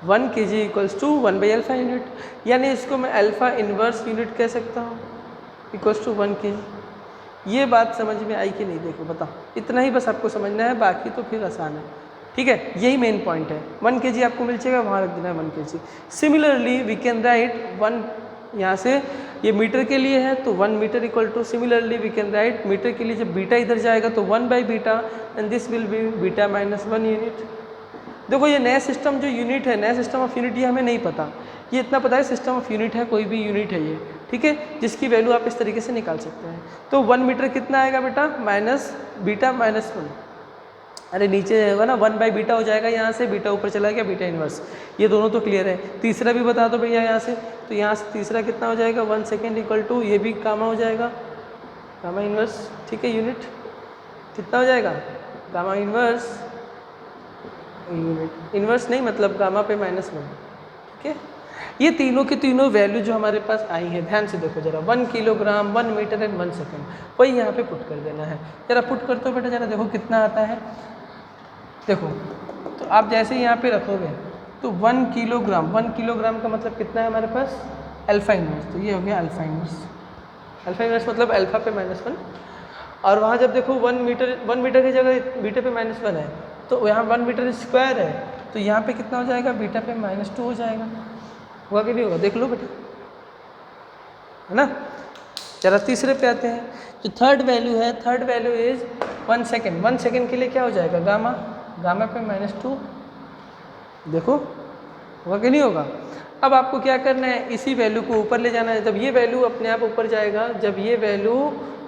1 kg equals to 1 by alpha unit, यानी इसको मैं अल्फा इन्वर्स यूनिट कह सकता हूँ, इक्वल्स टू 1 kg। ये बात समझ में आई कि नहीं, देखो बताओ, इतना ही बस आपको समझना है, बाकी तो फिर आसान है, ठीक है, यही मेन पॉइंट है। 1 kg आपको मिल जाएगा, वहाँ रख देना है 1 kg। Similarly we can write 1, यहाँ से ये मीटर के लिए है तो 1 metre equal to, similarly we can write metre के लिए जब बीटा इधर जाएगा तो 1 बाई beta and this will be beta minus 1 unit. देखो ये नया सिस्टम जो यूनिट है, नया सिस्टम ऑफ यूनिट, ये हमें नहीं पता, ये इतना पता है सिस्टम ऑफ यूनिट है, कोई भी यूनिट है ये, ठीक है, जिसकी वैल्यू आप इस तरीके से निकाल सकते हैं। तो 1 मीटर कितना आएगा बेटा, माइनस बीटा माइनस 1, अरे नीचे होगा ना 1 बाई बीटा हो जाएगा, यहाँ से बीटा ऊपर चला गया, बीटा इनवर्स, ये दोनों तो क्लियर है। तीसरा भी बता दो भैया यहाँ से, तो यहाँ से तीसरा कितना हो जाएगा 1 सेकेंड इक्वल टू, ये भी गामा हो जाएगा, गामा इनवर्स, ठीक है, यूनिट कितना हो जाएगा, गामा इनवर्स, यूनिट इनवर्स नहीं मतलब गामा पे -1, ठीक है। ये तीनों की तीनों वैल्यू जो हमारे पास आई है, ध्यान से देखो जरा, 1 किलोग्राम, 1 मीटर एंड 1 सेकेंड, वही यहाँ पे पुट कर देना है। जरा पुट करते हो बेटा, जरा देखो कितना आता है, देखो तो आप जैसे यहाँ पे रखोगे तो 1 किलोग्राम का मतलब कितना है हमारे पास, अल्फा इनवर्स, तो ये हो गया अल्फा इनवर्स, अल्फा इनवर्स मतलब अल्फा पे -1, और वहाँ जब देखो 1 मीटर की जगह बीटा पे -1 है, तो यहाँ 1 मीटर स्क्वायर है, तो यहाँ पे कितना हो जाएगा, बीटा पे -2 हो जाएगा, होगा कि नहीं होगा, देख लो बेटा, है ना। जरा तीसरे पे आते हैं, जो थर्ड वैल्यू है, third value is 1 second, 1 second के लिए क्या हो जाएगा, गामा, गामा पे -2, देखो होगा कि नहीं होगा। अब आपको क्या करना है, इसी वैल्यू को ऊपर ले जाना है, जब ये वैल्यू अपने आप ऊपर जाएगा, जब ये वैल्यू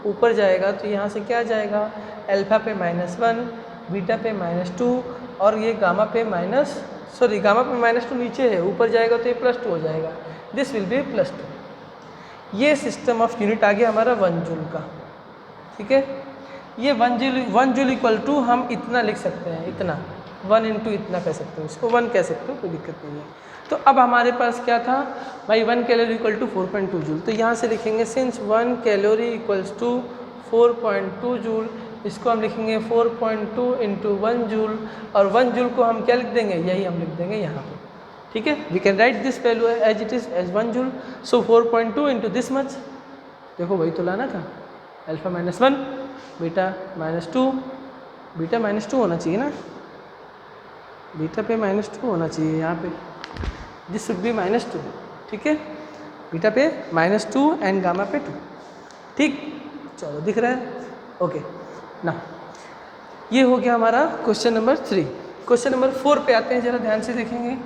ऊपर जाएगा तो यहाँ से क्या जाएगा, अल्फा पे -1, बीटा पे -2, और ये गामा पे गामा पे -2 नीचे है, ऊपर जाएगा तो ये +2 हो जाएगा, दिस विल बी +2। ये सिस्टम ऑफ यूनिट आ गया हमारा 1 जूल का, ठीक है। ये 1 जूल इक्वल टू हम इतना लिख सकते हैं, इतना 1 इंटू इतना कह सकते हो, इसको 1 कह सकते हो, कोई दिक्कत नहीं है। तो अब हमारे पास क्या था भाई, 1 कैलोरी इक्वल टू 4.2 जूल, तो यहाँ से लिखेंगे since 1 calorie equals to 4.2 joule, इसको हम लिखेंगे 4.2 इंटू 1 जूल, और 1 जूल को हम क्या लिख देंगे, यही हम लिख देंगे यहाँ पे, ठीक है। We can write this value as it is as 1 joule, so 4.2 into this much, देखो वही तो लाना था, अल्फा -1 बीटा -2, बीटा -2 होना चाहिए ना, बीटा पे -2 होना चाहिए यहाँ पे, दिस शुड बी -2, ठीक है, बीटा पे -2 एंड गामा पे 2, ठीक, चलो दिख रहा है, ओके ना। ये हो गया हमारा क्वेश्चन नंबर 3। क्वेश्चन नंबर 4 पे आते हैं, जरा ध्यान से देखेंगे।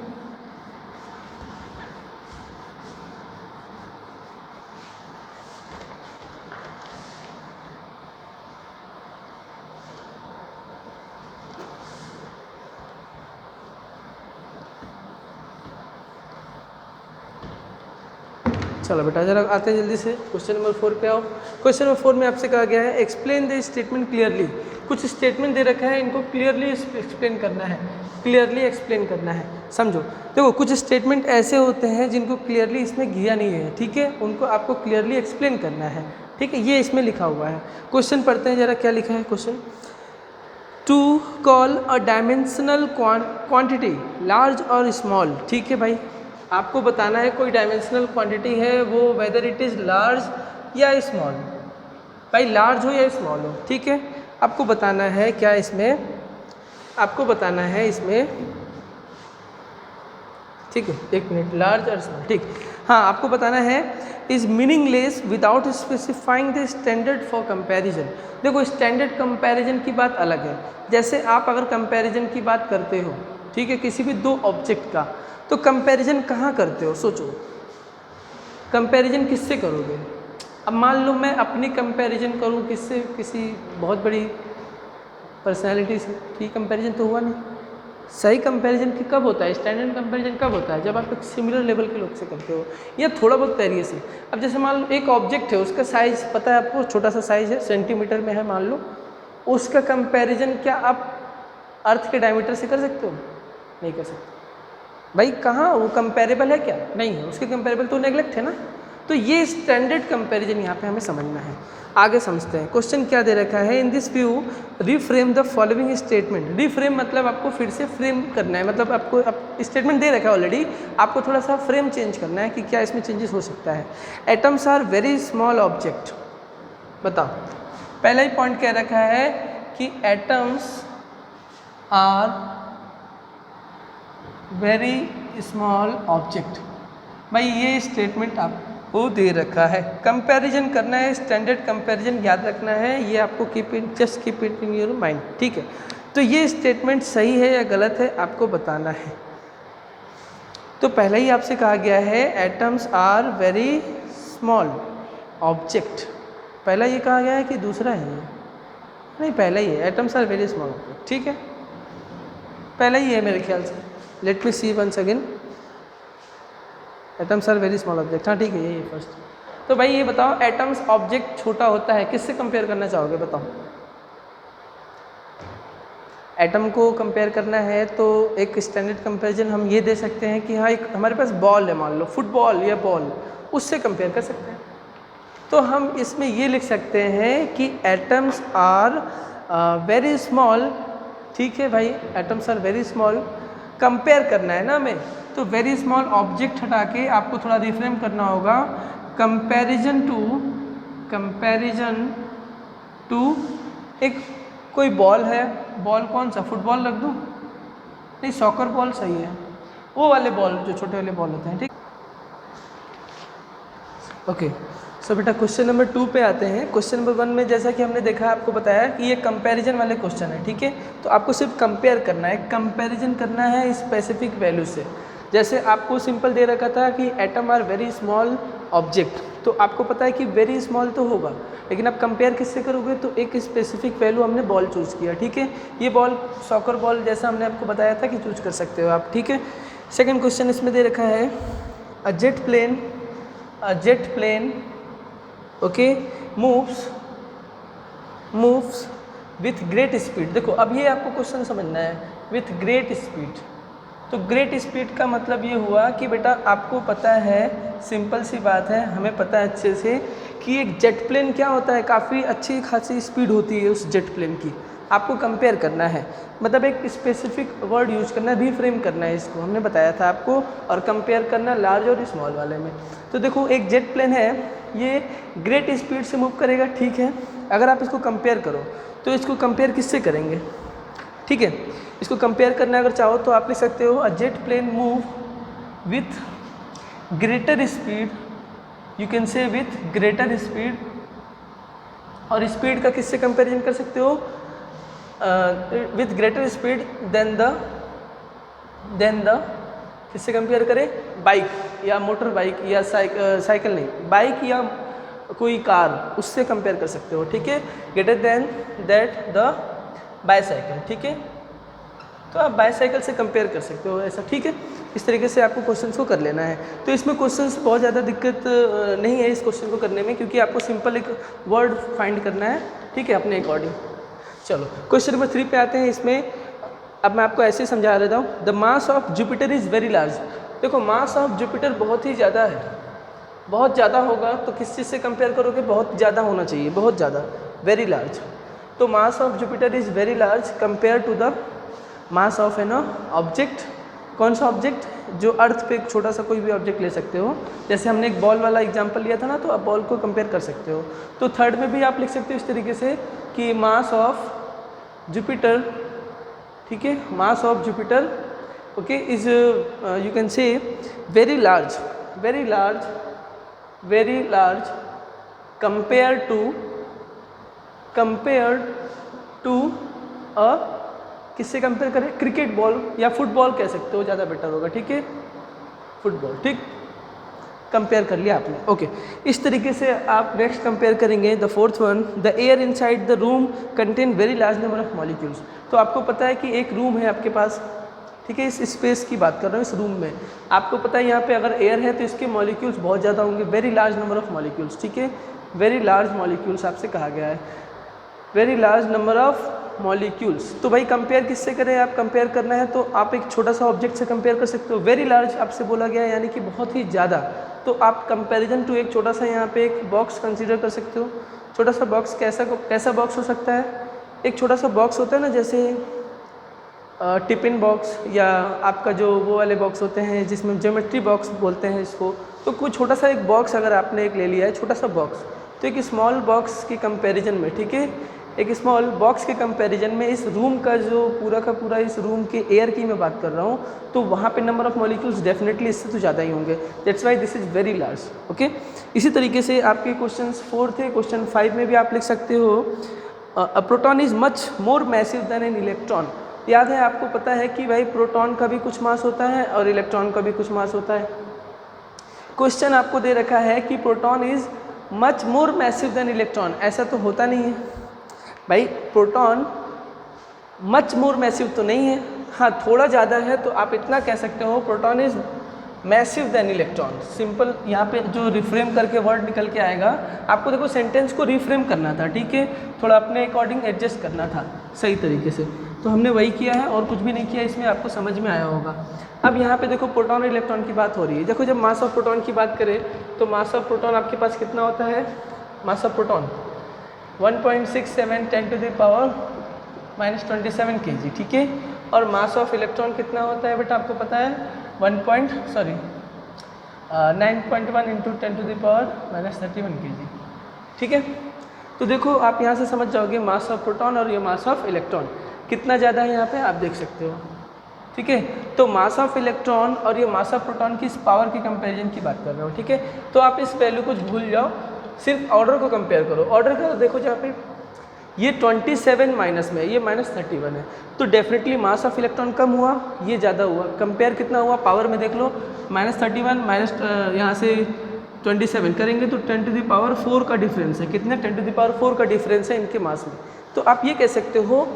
चलो बेटा जरा आते हैं जल्दी से क्वेश्चन नंबर 4 पे आओ। क्वेश्चन नंबर 4 में आपसे कहा गया है एक्सप्लेन द स्टेटमेंट क्लियरली, कुछ स्टेटमेंट दे रखा है, इनको क्लियरली एक्सप्लेन करना है, क्लियरली एक्सप्लेन करना है, समझो। देखो कुछ स्टेटमेंट ऐसे होते हैं जिनको क्लियरली इसमें किया नहीं है, ठीक है, उनको आपको क्लियरली एक्सप्लेन करना है, ठीक है, ये इसमें लिखा हुआ है। क्वेश्चन पढ़ते हैं जरा, क्या लिखा है question, to call a dimensional quantity large और स्मॉल, ठीक है भाई, आपको बताना है कोई डायमेंशनल क्वांटिटी है, वो वेदर इट इज़ लार्ज या स्मॉल, भाई लार्ज हो या स्मॉल हो, ठीक है, आपको बताना है क्या इसमें, आपको बताना है इसमें, ठीक है, एक मिनट, लार्ज और स्मॉल, ठीक, हाँ आपको बताना है is meaningless without specifying the standard for comparison. देखो स्टैंडर्ड कंपैरिजन की बात अलग है, जैसे आप अगर कंपैरिजन की बात करते हो, ठीक है, किसी भी दो ऑब्जेक्ट का, तो कंपैरिजन कहाँ करते हो, सोचो कंपैरिजन किससे करोगे। अब मान लो मैं अपनी कंपैरिजन करूँ किससे, किसी बहुत बड़ी पर्सनालिटी से, ठीक, कंपैरिजन तो हुआ नहीं। सही कंपैरिजन की कब होता है, स्टैंडर्ड कंपैरिजन कब होता है, जब आप एक सिमिलर लेवल के लोग से करते हो या थोड़ा बहुत वेरिएशन। अब जैसे मान लो एक ऑब्जेक्ट है, उसका साइज़ पता है आपको, छोटा सा साइज़ है, सेंटीमीटर में है मान लो, उसका कंपैरिजन क्या आप अर्थ के डायमीटर से कर सकते हो, नहीं कर सकते भाई, कहाँ वो कंपेरेबल है, क्या नहीं है, उसके कंपेरेबल तो नेगलेक्ट है ना। तो ये स्टैंडर्ड कंपैरिजन यहाँ पे हमें समझना है। आगे समझते हैं, क्वेश्चन क्या दे रखा है, in this view reframe the following statement. Reframe मतलब आपको फिर से फ्रेम करना है, मतलब आपको स्टेटमेंट दे रखा है ऑलरेडी, आपको थोड़ा सा फ्रेम चेंज करना है कि क्या इसमें चेंजेस हो सकता है। Atoms are very small object, बताओ, पहला ही पॉइंट कह रखा है कि atoms are very small object, भाई ये स्टेटमेंट आपको दे रखा है। कंपैरिजन करना है, स्टैंडर्ड कंपैरिजन याद रखना है, ये आपको just keep it in your mind, ठीक है। तो ये स्टेटमेंट सही है या गलत है आपको बताना है। तो पहले ही आपसे कहा गया है atoms are very small object, पहला ये कहा गया है कि दूसरा है ये? नहीं, पहला ही है, atoms are very small object, ठीक है, पहला ही है मेरे ख्याल से। Let me see once again, atoms are very small object, हाँ ठीक है, यही है फर्स्ट। तो भाई ये बताओ, एटम्स ऑब्जेक्ट छोटा होता है, किससे कंपेयर करना चाहोगे बताओ? एटम को कंपेयर करना है तो एक स्टैंडर्ड कंपैरिजन हम ये दे सकते हैं कि हाँ, एक हमारे पास बॉल है, मान लो फुटबॉल या बॉल, उससे कंपेयर कर सकते हैं। तो हम इसमें ये लिख सकते हैं कि एटम्स आर वेरी स्मॉल, ठीक है भाई, atoms are very small, compare करना है ना हमें, तो वेरी स्मॉल ऑब्जेक्ट हटा के आपको थोड़ा रिफ्रेम करना होगा, कंपैरिजन टू एक कोई बॉल है, बॉल कौन सा, फुटबॉल रख दूँ? नहीं, सॉकर बॉल सही है, वो वाले बॉल जो छोटे वाले बॉल होते हैं, ठीक। ओके, सो बेटा क्वेश्चन नंबर 2 पे आते हैं। क्वेश्चन नंबर 1 में जैसा कि हमने देखा, आपको बताया कि ये कंपैरिजन वाले क्वेश्चन है, ठीक है। तो आपको सिर्फ कंपेयर करना है, कंपैरिजन करना है स्पेसिफिक वैल्यू से। जैसे आपको सिंपल दे रखा था कि atom are very small object, तो आपको पता है कि वेरी स्मॉल तो होगा, लेकिन आप कंपेयर किससे करोगे, तो एक स्पेसिफिक वैल्यू हमने बॉल चूज़ किया, ठीक है। ये बॉल सॉकर बॉल जैसा हमने आपको बताया था कि चूज कर सकते हो आप, ठीक है। सेकेंड क्वेश्चन इसमें दे रखा है, a jet plane okay moves with great speed. देखो अब ये आपको क्वेश्चन समझना है, विथ ग्रेट स्पीड। तो ग्रेट स्पीड का मतलब ये हुआ कि बेटा आपको पता है, सिंपल सी बात है, हमें पता है अच्छे से कि एक जेट प्लेन क्या होता है, काफ़ी अच्छी खासी स्पीड होती है उस जेट प्लेन की। आपको कंपेयर करना है, मतलब एक स्पेसिफिक वर्ड यूज करना है, रीफ्रेम करना है इसको, हमने बताया था आपको, और कंपेयर करना लार्ज और स्मॉल वाले में। तो देखो एक जेट प्लेन है, ये ग्रेट स्पीड से मूव करेगा, ठीक है। अगर आप इसको कंपेयर करो तो इसको कंपेयर किससे करेंगे, ठीक है। इसको कंपेयर करना अगर चाहो तो आप लिख सकते हो, a jet plane move with greater speed, you can say with greater speed. और स्पीड का किससे कंपेरिजन कर सकते हो, with greater speed then the किससे कंपेयर करें, बाइक या मोटर बाइक या साइकिल नहीं, बाइक या कोई कार, उससे कंपेयर कर सकते हो, ठीक है। Greater than that the bicycle, ठीक है। तो आप बाईसाइकिल से कंपेयर कर सकते हो ऐसा, ठीक है। इस तरीके से आपको क्वेश्चंस को कर लेना है। तो इसमें क्वेश्चंस बहुत ज़्यादा दिक्कत नहीं है इस क्वेश्चन को करने में, क्योंकि आपको सिंपल एक वर्ड फाइंड करना है, ठीक है, अपने अकॉर्डिंग। चलो क्वेश्चन नंबर 3 पे आते हैं। इसमें अब मैं आपको ऐसे समझा देता हूँ, the mass of Jupiter is very large. देखो मास ऑफ जुपिटर बहुत ही ज़्यादा है, बहुत ज़्यादा होगा तो किस चीज़ से कंपेयर करोगे, बहुत ज़्यादा होना चाहिए, बहुत ज़्यादा, वेरी लार्ज। तो mass of Jupiter is very large compare to the mass of an object. कौन सा ऑब्जेक्ट, जो अर्थ पे एक छोटा सा कोई भी ऑब्जेक्ट ले सकते हो, जैसे हमने एक बॉल वाला एग्जांपल लिया था ना, तो आप बॉल को कंपेयर कर सकते हो। तो थर्ड में भी आप लिख सकते हो इस तरीके से कि मास ऑफ जुपिटर, ठीक है, mass of Jupiter okay is you can say very large compare to a, किससे कंपेयर करें, क्रिकेट बॉल या फुटबॉल कह सकते हो, ज़्यादा बेटर होगा, ठीक है, फुटबॉल, ठीक, कंपेयर कर लिया आपने, ओके। इस तरीके से आप नेक्स्ट कंपेयर करेंगे। The fourth one, the air inside the room contain very large number of molecules. तो आपको पता है कि एक रूम है आपके पास, ठीक है, इस स्पेस की बात कर रहा हूँ, इस रूम में आपको पता है यहाँ पे अगर एयर है तो इसके मॉलिक्यूल्स बहुत ज़्यादा होंगे, very large number of molecules, ठीक है, वेरी लार्ज मॉलिक्यूल्स आपसे कहा गया है, very large number of molecules. तो भाई कंपेयर किससे करें, आप कंपेयर करना है तो आप एक छोटा सा ऑब्जेक्ट से कंपेयर कर सकते हो। वेरी लार्ज आपसे बोला गया है यानी कि बहुत ही ज़्यादा, तो आप कंपैरिजन टू एक छोटा सा यहाँ पे एक बॉक्स कंसीडर कर सकते हो। छोटा सा बॉक्स कैसा बॉक्स हो सकता है, एक छोटा सा बॉक्स होता है ना, जैसे टिफिन बॉक्स, या आपका जो वो वाले बॉक्स होते हैं जिसमें ज्योमेट्री बॉक्स बोलते हैं इसको। तो कोई छोटा सा एक बॉक्स अगर आपने एक ले लिया है, छोटा सा बॉक्स, तो एक स्मॉल बॉक्स के कंपैरिजन में, ठीक है, एक स्मॉल बॉक्स के कंपैरिजन में इस रूम का जो पूरा का पूरा, इस रूम के एयर की मैं बात कर रहा हूँ, तो वहाँ पे नंबर ऑफ मॉलिक्यूल्स डेफिनेटली इससे तो ज़्यादा ही होंगे, that's why this is very large, okay. इसी तरीके से आपके क्वेश्चन 4 थे। क्वेश्चन 5 में भी आप लिख सकते हो, a proton is much more massive than an electron. याद है, आपको पता है कि भाई प्रोटॉन का भी कुछ मास होता है और इलेक्ट्रॉन का भी कुछ मास होता है। क्वेश्चन आपको दे रखा है कि proton is much more massive than electron. ऐसा तो होता नहीं है भाई, प्रोटॉन मच मोर मैसिव तो नहीं है, हाँ थोड़ा ज़्यादा है, तो आप इतना कह सकते हो proton is massive than electron. Simple यहाँ पे जो रिफ्रेम करके वर्ड निकल के आएगा, आपको देखो सेंटेंस को रिफ्रेम करना था, ठीक है, थोड़ा अपने अकॉर्डिंग एडजस्ट करना था सही तरीके से, तो हमने वही किया है और कुछ भी नहीं किया, इसमें आपको समझ में आया होगा। अब यहाँ पे देखो प्रोटॉन और इलेक्ट्रॉन की बात हो रही है। देखो जब मास ऑफ प्रोटॉन की बात करें तो मास ऑफ प्रोटॉन आपके पास कितना होता है, मास ऑफ प्रोटॉन 1.67 10⁻⁻27 kg, ठीक है, और मास ऑफ इलेक्ट्रॉन कितना होता है बेटा आपको पता है 9.1 × 10⁻31 kg, ठीक है। तो देखो आप यहाँ से समझ जाओगे मास ऑफ प्रोटॉन और ये मास ऑफ इलेक्ट्रॉन कितना ज़्यादा है, यहाँ पे आप देख सकते हो, ठीक है। तो मास ऑफ इलेक्ट्रॉन और ये मास ऑफ प्रोटॉन की इस पावर के कंपैरिजन की बात कर रहे हो, ठीक है। तो आप इस वैल्यू को भूल जाओ, सिर्फ ऑर्डर को कंपेयर करो। ऑर्डर का देखो जहाँ पे ये 27 माइनस में, ये -31 है, तो डेफिनेटली मास ऑफ इलेक्ट्रॉन कम हुआ, ये ज़्यादा हुआ। कंपेयर कितना हुआ पावर में देख लो, -31 माइनस यहाँ से 27 करेंगे तो 10⁻4 का डिफरेंस है। कितने 10⁻4 का डिफरेंस है इनके मास में। तो आप ये कह सकते हो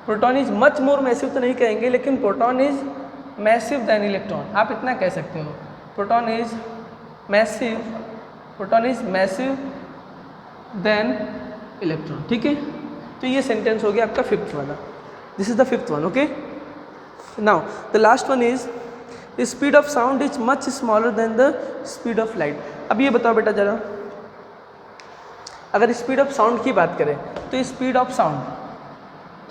proton is much more massive तो नहीं कहेंगे, लेकिन proton is massive than electron, आप इतना कह सकते हो। Proton is massive than electron, ठीक है। तो ये सेंटेंस हो गया आपका फिफ्थ वाला, this is the fifth one, okay. Now the last one is speed of sound is much smaller than the speed of light. अब ये बताओ बेटा जरा, अगर स्पीड ऑफ साउंड की बात करें तो स्पीड ऑफ साउंड,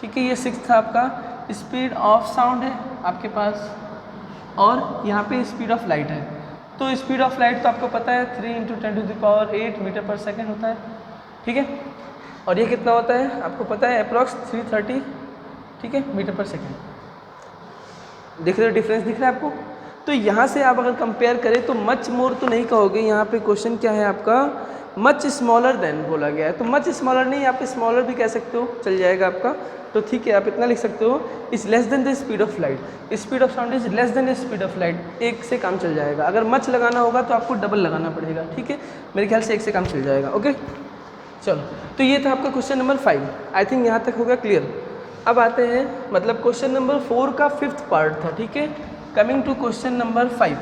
ठीक है, ये सिक्स्थ था आपका, स्पीड ऑफ साउंड है आपके पास, और यहाँ पे स्पीड ऑफ लाइट है। तो स्पीड ऑफ लाइट तो आपको पता है 3 × 10⁸ मीटर पर सेकेंड होता है, ठीक है, और ये कितना होता है आपको पता है अप्रॉक्स 330, ठीक है, मीटर पर सेकेंड। देख रहे हो डिफरेंस दिख रहा है आपको। तो यहाँ से आप अगर कंपेयर करें तो मच मोर तो नहीं कहोगे, यहाँ पे क्वेश्चन क्या है आपका मच स्मॉलर देन बोला गया है, तो मच स्मॉलर नहीं, आप स्मॉलर भी कह सकते हो, चल जाएगा आपका। तो ठीक है, आप इतना लिख सकते हो is less than the speed of light, speed of sound is less than the speed of light. एक से काम चल जाएगा, अगर मच लगाना होगा तो आपको डबल लगाना पड़ेगा, ठीक है, मेरे ख्याल से एक से काम चल जाएगा, ओके। चलो, तो ये था आपका क्वेश्चन नंबर 5, आई थिंक यहाँ तक हो गया क्लियर। अब आते हैं, मतलब क्वेश्चन नंबर 4 का 5th पार्ट था, ठीक है। कमिंग टू क्वेश्चन नंबर 5,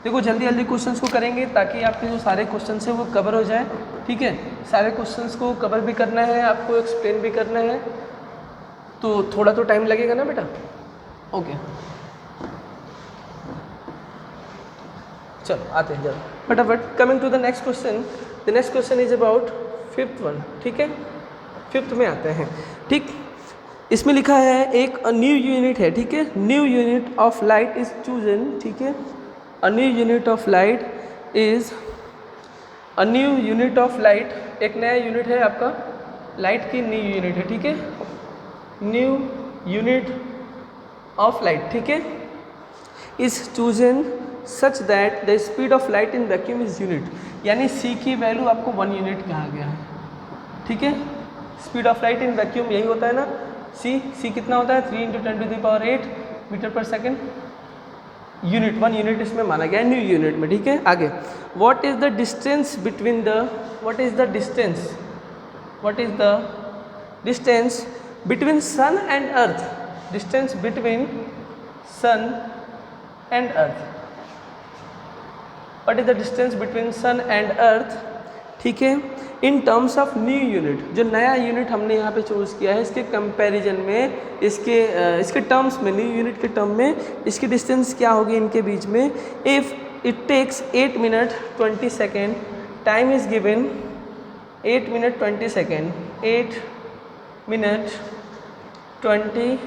देखो जल्दी जल्दी क्वेश्चंस को करेंगे ताकि आपके जो सारे क्वेश्चंस हैं वो कवर हो जाए, ठीक है। सारे क्वेश्चंस को कवर भी करना है, आपको एक्सप्लेन भी करना है, तो थोड़ा तो टाइम लगेगा ना बेटा, ओके। चलो आते हैं जरा फटाफट। Coming to the next question, the next question is about 5th one, ठीक है, 5th में आते हैं, ठीक। इसमें लिखा है एक न्यू यूनिट है, ठीक है, new unit of light is chosen, ठीक है, a new unit of light is a new unit of light, एक नया यूनिट है आपका लाइट की, न्यू यूनिट है, ठीक है, न्यू यूनिट ऑफ लाइट, ठीक है, is chosen such that the speed of light in vacuum is unit, यानी सी की वैल्यू आपको 1 यूनिट कहा गया है, ठीक है। Speed of light in vacuum यही होता है ना, सी कितना होता है 3 × 10⁸ मीटर पर सेकेंड, यूनिट 1 यूनिट इसमें माना गया है न्यू यूनिट में, ठीक है। आगे, what is the distance between the distance between sun and earth, distance between sun and earth, what is the distance between sun and earth, ठीक है, in terms of new unit. जो नया unit हमने यहाँ पे चूज़ किया है, इसके कंपैरिजन में, इसके टर्म्स में, न्यू यूनिट के टर्म में इसकी डिस्टेंस क्या होगी इनके बीच में। If it takes 8 minute 20 second, time is given 8 minute 20 second, 8 minute 20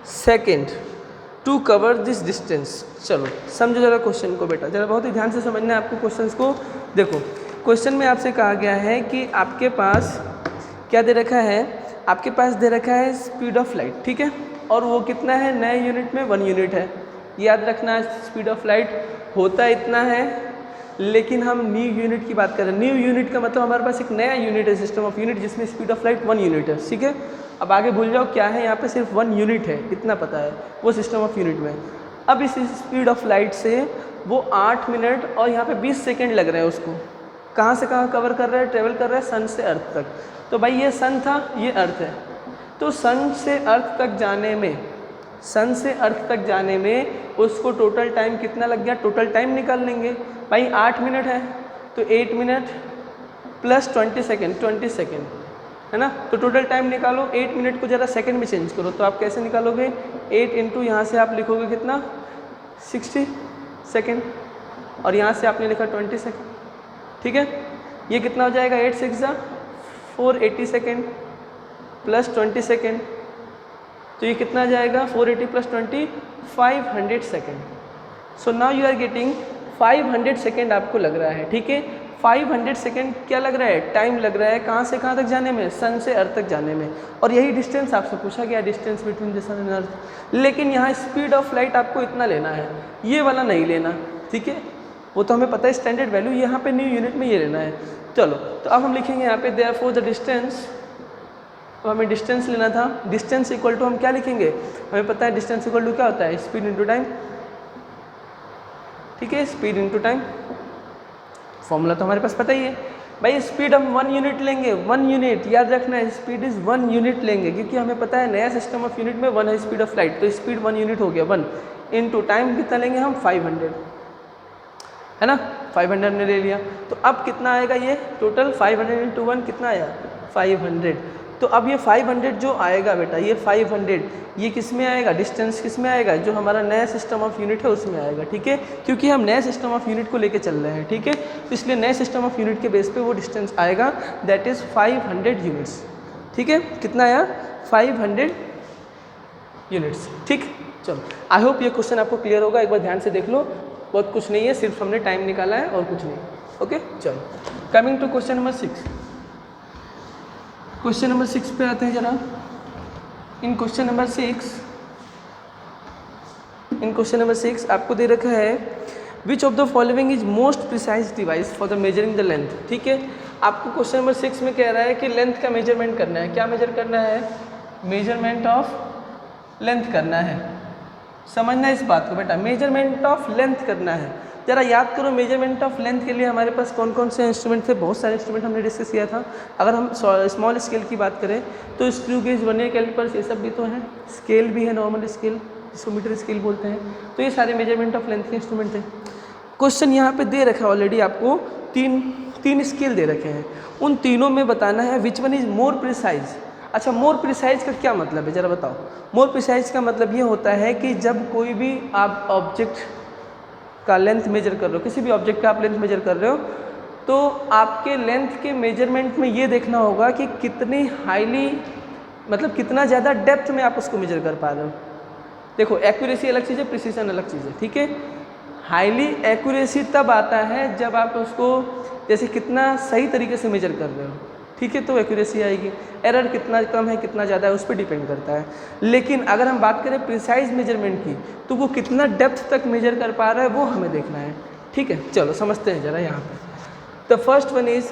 second to cover this distance. चलो समझो जरा क्वेश्चन को बेटा, जरा बहुत ही ध्यान से समझना है आपको क्वेश्चंस को। देखो क्वेश्चन में आपसे कहा गया है कि आपके पास क्या दे रखा है, आपके पास दे रखा है स्पीड ऑफ लाइट, ठीक है, और वो कितना है नए यूनिट में 1 यूनिट है। याद रखना स्पीड ऑफ लाइट होता इतना है, लेकिन हम न्यू यूनिट की बात कर रहे हैं। न्यू यूनिट का मतलब हमारे पास एक नया यूनिट है, सिस्टम ऑफ यूनिट, जिसमें स्पीड ऑफ लाइट 1 यूनिट है, ठीक है। अब आगे भूल जाओ क्या है, यहाँ पे सिर्फ 1 यूनिट है, इतना पता है, वो सिस्टम ऑफ यूनिट में। अब इस स्पीड ऑफ लाइट से वो 8 मिनट और यहाँ पे 20 सेकेंड लग रहे हैं उसको, कहाँ से कहाँ कवर कर रहा है, ट्रेवल कर रहा है सन से अर्थ तक। तो भाई ये सन था, ये अर्थ है, तो सन से अर्थ तक जाने में, सन से अर्थ तक जाने में उसको टोटल टाइम कितना लग गया, टोटल टाइम निकाल लेंगे भाई। 8 मिनट है तो 8 मिनट प्लस 20 सेकेंड, 20 सेकेंड है ना, तो टोटल टाइम निकालो। 8 मिनट को ज़रा सेकेंड में चेंज करो, तो आप कैसे निकालोगे, 8 इंटू यहाँ से आप लिखोगे कितना 60 सेकेंड, और यहाँ से आपने लिखा 20 सेकेंड, ठीक है। ये कितना हो जाएगा, 8 6 480 सेकेंड प्लस 20 सेकेंड, तो ये कितना जाएगा 480 plus 20 500 second. So now you are getting 500 second आपको लग रहा है, ठीक है। 500 सेकेंड क्या लग रहा है, टाइम लग रहा है, कहाँ से कहाँ तक जाने में, सन से अर्थ तक जाने में। और यही डिस्टेंस आपसे पूछा गया, distance between the sun and earth. लेकिन यहाँ स्पीड ऑफ लाइट आपको इतना लेना है, ये वाला नहीं लेना, ठीक है। वो तो हमें पता है स्टैंडर्ड वैल्यू, यहाँ पे न्यू यूनिट में ये लेना है। चलो तो अब हम लिखेंगे यहाँ पे देयरफॉर द डिस्टेंस, तो हमें डिस्टेंस लेना था। डिस्टेंस इक्वल टू हम क्या लिखेंगे, हमें पता है डिस्टेंस इक्वल टू क्या होता है, स्पीड इनटू टाइम, ठीक है, स्पीड इनटू टाइम। फॉर्मूला तो हमारे पास पता ही है भाई। स्पीड हम 1 यूनिट लेंगे, 1 यूनिट याद रखना है, स्पीड इज़ 1 यूनिट लेंगे, क्योंकि हमें पता है नया सिस्टम ऑफ यूनिट में 1 है स्पीड ऑफ लाइट, तो स्पीड 1 यूनिट हो गया। 1 इंटू टाइम कितना लेंगे हम, 500 है ना, 500 ने ले लिया। तो अब कितना आएगा ये टोटल, 500 इंटू 1 कितना आया 500। तो अब ये 500 जो आएगा बेटा, ये 500 ये किस में आएगा, डिस्टेंस किस में आएगा, जो हमारा नया सिस्टम ऑफ यूनिट है उसमें आएगा, ठीक है। क्योंकि हम नए सिस्टम ऑफ यूनिट को लेके चल रहे हैं, ठीक है, तो इसलिए नए सिस्टम ऑफ यूनिट के बेस पे वो डिस्टेंस आएगा, दैट इज़ 500 यूनिट्स, ठीक है। कितना आया 500 यूनिट्स, ठीक। चलो आई होप ये क्वेश्चन आपको क्लियर होगा, एक बार ध्यान से देख लो, बहुत कुछ नहीं है, सिर्फ हमने टाइम निकाला है और कुछ नहीं, ओके। चलो coming to question number 6, question number 6 पे आते हैं जरा। इन क्वेश्चन नंबर 6 आपको दे रखा है which of the following is most precise device for the measuring the length, ठीक है। आपको क्वेश्चन नंबर 6 में कह रहा है कि लेंथ का मेजरमेंट करना है, क्या मेजर करना है, मेजरमेंट ऑफ लेंथ करना है। समझना इस बात को बेटा, मेजरमेंट ऑफ लेंथ करना है। जरा याद करो मेजरमेंट ऑफ लेंथ के लिए हमारे पास कौन कौन से इंस्ट्रूमेंट थे, बहुत सारे इंस्ट्रूमेंट हमने डिस्कस किया था। अगर हम स्मॉल स्केल की बात करें तो स्क्रू गेज, वर्नियर कैलिपर्स, ये सब भी तो हैं, स्केल भी है, नॉर्मल स्केल जिसको मीटर स्केल बोलते हैं, तो ये सारे मेजरमेंट ऑफ लेंथ के इंस्ट्रूमेंट हैं। क्वेश्चन यहाँ पे दे रखा है ऑलरेडी, आपको तीन स्केल दे रखे हैं, उन तीनों में बताना है which one is more precise. अच्छा, मोर प्रिसाइज का क्या मतलब है, ज़रा बताओ। मोर प्रिसाइज का मतलब ये होता है कि जब कोई भी आप ऑब्जेक्ट का लेंथ मेजर कर रहे हो, किसी भी ऑब्जेक्ट का आप लेंथ मेजर कर रहे हो, तो आपके लेंथ के मेजरमेंट में ये देखना होगा कि कितनी हाईली, मतलब कितना ज़्यादा डेप्थ में आप उसको मेजर कर पा रहे हो। देखो एक्यूरेसी अलग चीज़ है, प्रिसीजन अलग चीज़ है, ठीक है। हाईली एक्यूरेसी तब आता है जब आप उसको जैसे कितना सही तरीके से मेजर कर रहे हो, ठीक है, तो एक्यूरेसी आएगी। एरर कितना कम है कितना ज़्यादा है उस पर डिपेंड करता है। लेकिन अगर हम बात करें प्रिसाइज मेजरमेंट की, तो वो कितना डेप्थ तक मेजर कर पा रहा है वो हमें देखना है, ठीक है। चलो समझते हैं ज़रा यहाँ पे। द फर्स्ट वन इज़,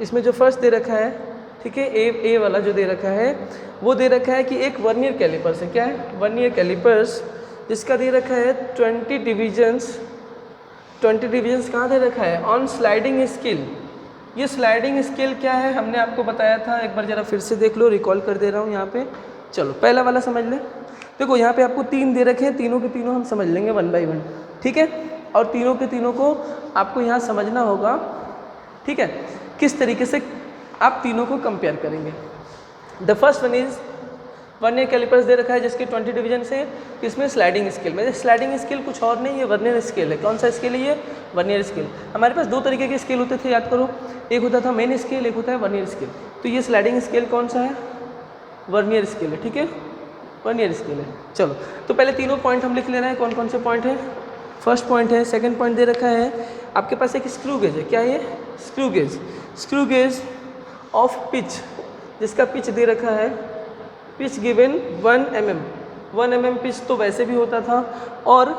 इसमें जो फर्स्ट दे रखा है, ठीक है, ए वाला जो दे रखा है वो दे रखा है कि एक वर्नियर कैलिपर्स है, क्या है, वर्नियर कैलिपर्स, जिसका दे रखा है 20 डिविजन्स। 20 डिविजन्स कहाँ दे रखा है, ऑन स्लाइडिंग स्केल। ये स्लाइडिंग स्केल क्या है हमने आपको बताया था, एक बार ज़रा फिर से देख लो, रिकॉल कर दे रहा हूँ यहाँ पे। चलो पहला वाला समझ लें। देखो यहाँ पे आपको 3 दे रखे हैं, तीनों के तीनों हम समझ लेंगे 1 बाई 1, ठीक है। और तीनों के तीनों को आपको यहाँ समझना होगा, ठीक है, किस तरीके से आप तीनों को कंपेयर करेंगे। The first one is vernier callipers दे रखा है जिसके 20 डिवीजन से, किसमें, स्लाइडिंग स्केल में। स्लाइडिंग स्केल कुछ और नहीं, ये वर्नियर स्केल है। कौन सा स्केल है ये, वर्नियर स्केल। हमारे पास 2 तरीके के स्केल होते थे, याद करो, एक होता था मेन स्केल, एक होता है वर्नियर स्केल। तो ये स्लाइडिंग स्केल कौन सा है, वर्नियर स्केल है, ठीक है, वर्नियर स्केल है। चलो तो पहले तीनों पॉइंट हम लिख लेना है, कौन कौन से पॉइंट है। फर्स्ट पॉइंट है, सेकंड पॉइंट दे रखा है आपके पास एक स्क्रू गेज है, क्या है ये, screw gauge. Screw gauge of pitch, जिसका पिच दे रखा है, pitch given 1 mm। 1 mm pitch तो वैसे भी होता था, और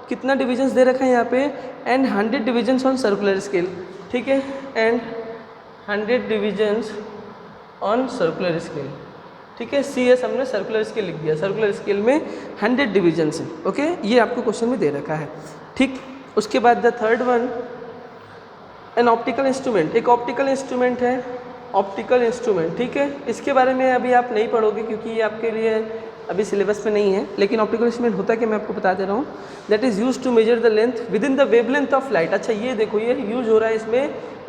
कितना डिविजन्स दे रखा है यहाँ पे, and 100 divisions on circular scale, ठीक है, and 100 divisions on circular scale, ठीक है। CS हमने सर्कुलर स्केल लिख दिया, सर्कुलर स्केल में 100 डिविजन्स है, ओके, ये आपको क्वेश्चन में दे रखा है, ठीक। उसके बाद the third one, an optical instrument, एक ऑप्टिकल इंस्ट्रूमेंट है, ऑप्टिकल इंस्ट्रूमेंट, ठीक है। इसके बारे में अभी आप नहीं पढ़ोगे क्योंकि ये आपके लिए अभी सिलेबस में नहीं है, लेकिन ऑप्टिकल इंस्ट्रूमेंट होता है कि मैं आपको बता दे रहा हूँ। That is use to measure the length within the wavelength of light. अच्छा ये देखो, ये यूज हो रहा है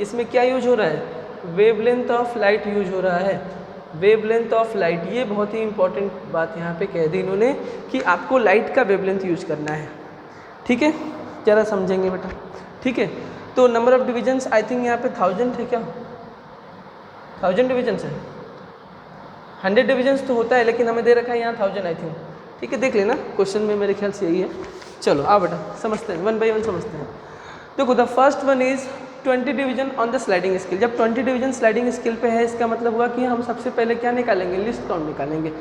इसमें क्या यूज हो रहा है, वेवलेंथ ऑफ लाइट यूज हो रहा है, वेवलेंथ ऑफ लाइट। ये बहुत ही इंपॉर्टेंट बात यहाँ पे कह दी इन्होंने कि आपको लाइट का वेवलेंथ यूज करना है, ठीक है। ज़रा समझेंगे बेटा, ठीक है। तो number of divisions I think यहाँ पे 1000 है क्या, 1000 डिविजन्स है, 100 डिविजन्स तो होता है लेकिन हमें दे रखा है यहाँ 1000 आई थिंक, ठीक है। देख लेना क्वेश्चन में, मेरे ख्याल से यही है। चलो आओ बेटा समझते हैं, 1 बाई 1 समझते हैं। देखो the first one is 20 division on the sliding scale. जब 20 डिवीजन स्लाइडिंग स्केल पे है, इसका मतलब हुआ कि हम सबसे पहले क्या निकालेंगे, लिस्ट काउंट निकालेंगे।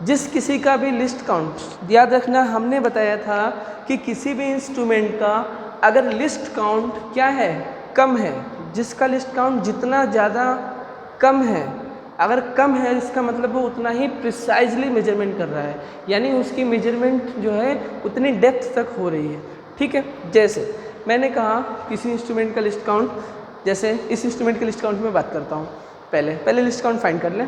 जिस किसी का भी लिस्ट काउंट, याद रखना हमने बताया था कि किसी भी इंस्ट्रूमेंट का अगर लिस्ट काउंट क्या है, कम है, जिसका लिस्ट काउंट जितना ज़्यादा कम है, अगर कम है इसका मतलब वो उतना ही प्रिसाइजली मेजरमेंट कर रहा है, यानी उसकी मेजरमेंट जो है उतनी डेप्थ तक हो रही है, ठीक है। जैसे मैंने कहा किसी इंस्ट्रूमेंट का लिस्ट काउंट, जैसे इस इंस्ट्रूमेंट के लिस्ट काउंट में बात करता हूँ। पहले लिस्ट काउंट फाइंड कर लें।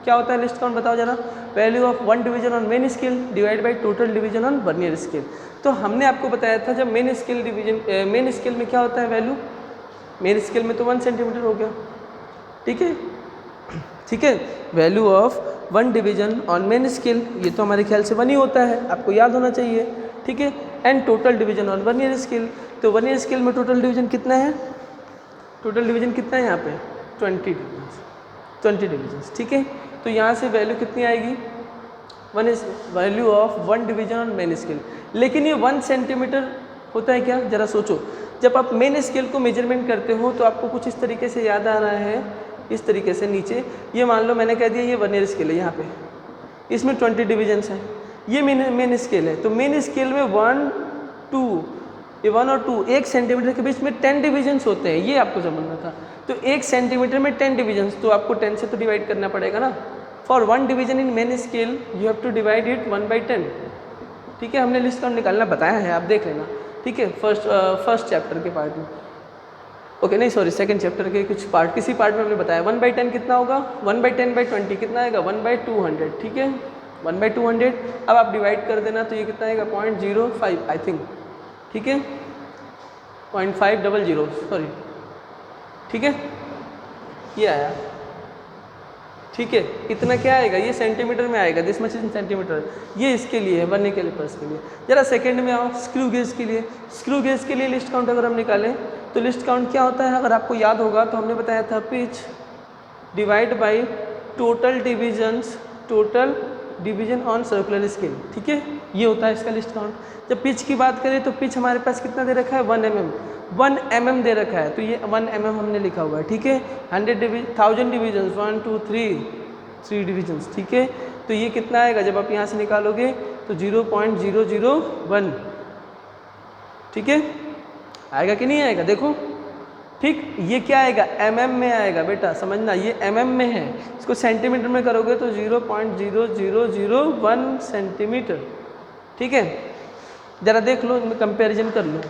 क्या होता है लिस्ट काउंट, बताओ जरा। Value of 1 division on main scale divide by total division on vernier scale. तो हमने आपको बताया था जब मेन स्केल में क्या होता है वैल्यू, मेन स्केल में तो 1 सेंटीमीटर हो गया, ठीक है, ठीक है। Value of 1 division on main scale, ये तो हमारे ख्याल से 1 ही होता है, आपको याद होना चाहिए, ठीक है। And total division on vernier scale, तो वर्नियर स्केल में टोटल डिवीजन कितना है, टोटल डिवीजन कितना है यहाँ पे 20 डिवीजन, ठीक है। तो यहाँ से वैल्यू कितनी आएगी, value of 1 division on main scale. लेकिन ये 1 सेंटीमीटर होता है क्या, ज़रा सोचो। जब आप मेन स्केल को मेजरमेंट करते हो तो आपको कुछ इस तरीके से याद आ रहा है, इस तरीके से नीचे, ये मान लो मैंने कह दिया ये वर्नियर स्केल है, यहाँ पे इसमें 20 डिवीजन्स हैं, ये मेन स्केल है। तो मेन स्केल में 1 और 2 1 सेंटीमीटर के बीच में 10 डिवीजन्स होते हैं, ये आपको समझना था। तो 1 सेंटीमीटर में 10 डिवीजन्स, तो आपको 10 से तो डिवाइड करना पड़ेगा ना। For 1 division in main scale you have to divide it 1/10, ठीक है। हमने लिस्ट काउंट निकालना बताया है, आप देख लेना, ठीक है। फर्स्ट चैप्टर के पार्ट में, ओके नहीं सॉरी सेकंड चैप्टर के कुछ पार्ट, किसी पार्ट में हमने बताया 1/10 कितना होगा, 1/10/20 कितना आएगा 1/200, ठीक है, 1/200। अब आप डिवाइड कर देना तो ये कितना आएगा 0.05 आई थिंक, ठीक है, 0.500 सॉरी, ठीक है, ये आया, ठीक है। इतना क्या आएगा, ये सेंटीमीटर में आएगा, दिस मच इन सेंटीमीटर, ये इसके लिए है, वर्नियर कैलिपर्स के लिए। जरा सेकंड में आओ, स्क्रू गेज के लिए। स्क्रू गेज के लिए लिस्ट काउंट अगर हम निकालें तो लिस्ट काउंट क्या होता है, अगर आपको याद होगा तो हमने बताया था pitch divide by total division on circular scale, ठीक है, ये होता है इसका लिस्ट काउंट। जब पिच की बात करें तो पिच हमारे पास कितना दे रखा है 1 mm दे रखा है, तो ये 1 mm हमने लिखा हुआ है, ठीक है। 1000 डिवीजन 1 2 3 डिवीजन्स, ठीक है। तो ये कितना आएगा जब आप यहाँ से निकालोगे तो 0.001, ठीक है, आएगा कि नहीं आएगा, देखो, ठीक। ये क्या आएगा mm में आएगा बेटा, समझना, ये mm में है, इसको सेंटीमीटर में करोगे तो 0.0001 सेंटीमीटर, ठीक है। ज़रा देख लो, इनमें कंपैरिजन कर लो,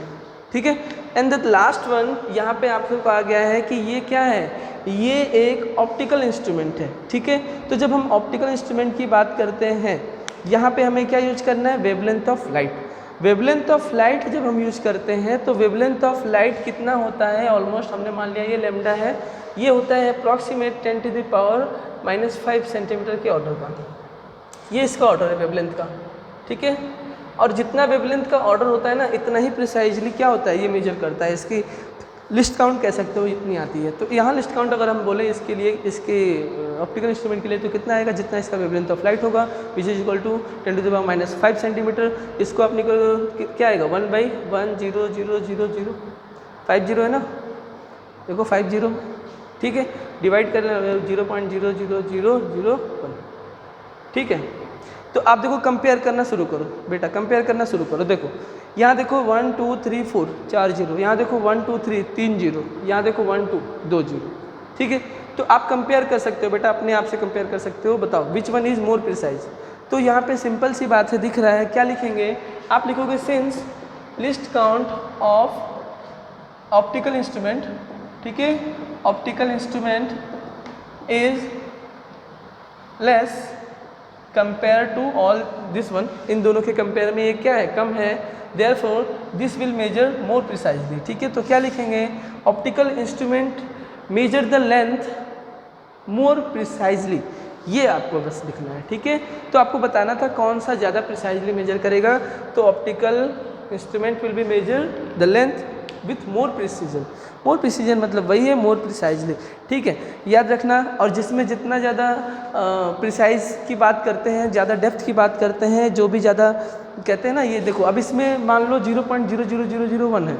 ठीक है। एंड द लास्ट वन, यहाँ पे आपको कहा गया है कि ये क्या है, ये एक ऑप्टिकल इंस्ट्रूमेंट है, ठीक है। तो जब हम ऑप्टिकल इंस्ट्रूमेंट की बात करते हैं, यहाँ पे हमें क्या यूज करना है, wavelength of light. Wavelength of light जब हम यूज करते हैं तो वेवलेंथ ऑफ लाइट कितना होता है, ऑलमोस्ट हमने मान लिया ये लैम्डा है, ये होता है अप्रॉक्सीमेट 10⁻⁻⁵ सेंटीमीटर के ऑर्डर का, ये इसका ऑर्डर है वेवलेंथ का, ठीक है। और जितना वेवलेंथ का ऑर्डर होता है ना, इतना ही प्रिसाइजली क्या होता है, ये मेजर करता है। इसकी लिस्ट काउंट कह सकते हो इतनी आती है। तो यहाँ लिस्ट काउंट अगर हम बोले इसके लिए, इसके ऑप्टिकल इंस्ट्रूमेंट के लिए, तो कितना आएगा, जितना इसका वेवलेंथ ऑफ लाइट होगा, which is equal to 10⁻⁵ centimetre. इसको अपने को क्या आएगा 1/100050 है ना, देखो 50, ठीक है, डिवाइड कर 0.00001, ठीक है। तो आप देखो कंपेयर करना शुरू करो बेटा, कंपेयर करना शुरू करो। देखो यहाँ देखो 1 2 3 4 4 0, यहाँ देखो 1 2 3 3 0, यहाँ देखो 1 2 2 0, ठीक है। तो आप कंपेयर कर सकते हो बेटा, अपने आप से कंपेयर कर सकते हो, बताओ which one is more precise. तो यहाँ पे सिंपल सी बात है, दिख रहा है, क्या लिखेंगे आप, लिखोगे since least count of optical instrument, ठीक है, optical instrument is less compare to all this one, इन दोनों के कंपेयर में ये क्या है, कम है, therefore this will measure more precisely, ठीक है। तो क्या लिखेंगे, optical instrument measure the length more precisely, ये आपको बस लिखना है, ठीक है। तो आपको बताना था कौन सा ज़्यादा प्रिसाइजली मेजर करेगा, तो optical instrument will be major the length with more precision, more precision मतलब वही है मोर प्रिसाइजली, ठीक है, याद रखना। और जिसमें जितना ज़्यादा प्रिसाइज की बात करते हैं, ज़्यादा डेप्थ की बात करते हैं, जो भी ज़्यादा कहते हैं ना, ये देखो अब इसमें मान लो 0.00001 है,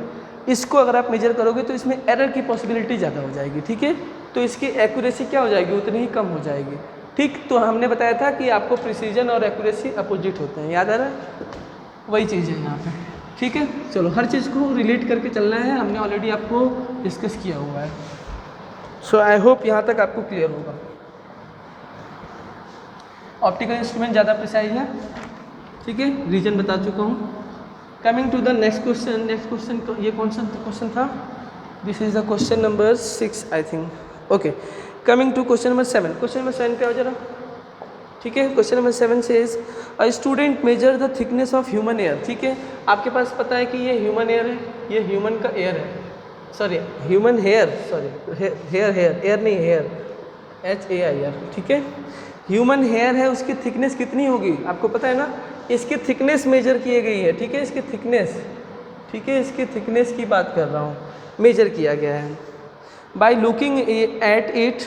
इसको अगर आप मेजर करोगे तो इसमें एरर की पॉसिबिलिटी ज़्यादा हो जाएगी, ठीक है, तो इसकी एक्यूरेसी क्या हो जाएगी, उतनी ही कम हो जाएगी, ठीक। तो हमने बताया था कि आपको प्रिसीजन और एक्यूरेसी अपोजिट होते हैं, याद आ रहा है, वही चीज़ है यहाँ पे, ठीक है। चलो हर चीज़ को रिलेट करके चलना है, हमने ऑलरेडी आपको डिस्कस किया हुआ है, सो आई होप यहाँ तक आपको क्लियर होगा। ऑप्टिकल इंस्ट्रूमेंट ज़्यादा प्रिसाइज है, ठीक है, रीजन बता चुका हूँ। Coming to the next question, next question ये कौन सा क्वेश्चन था, this is the question number 6 I think, okay. Coming to question number 7, question number 7 क्या हो जरा, ठीक है। Question number 7 says a student measure the thickness of human air, ठीक है, आपके पास पता है कि ये ह्यूमन एयर है, ये ह्यूमन का एयर है, sorry human hair, sorry hair air नहीं, हेयर HAIR, ठीक है। ह्यूमन हेयर है, उसकी थिकनेस कितनी होगी आपको पता है ना, इसकी थिकनेस मेजर की गई है, ठीक है, इसकी थिकनेस, ठीक है, इसकी थिकनेस की बात कर रहा हूँ, मेजर किया गया है by looking at it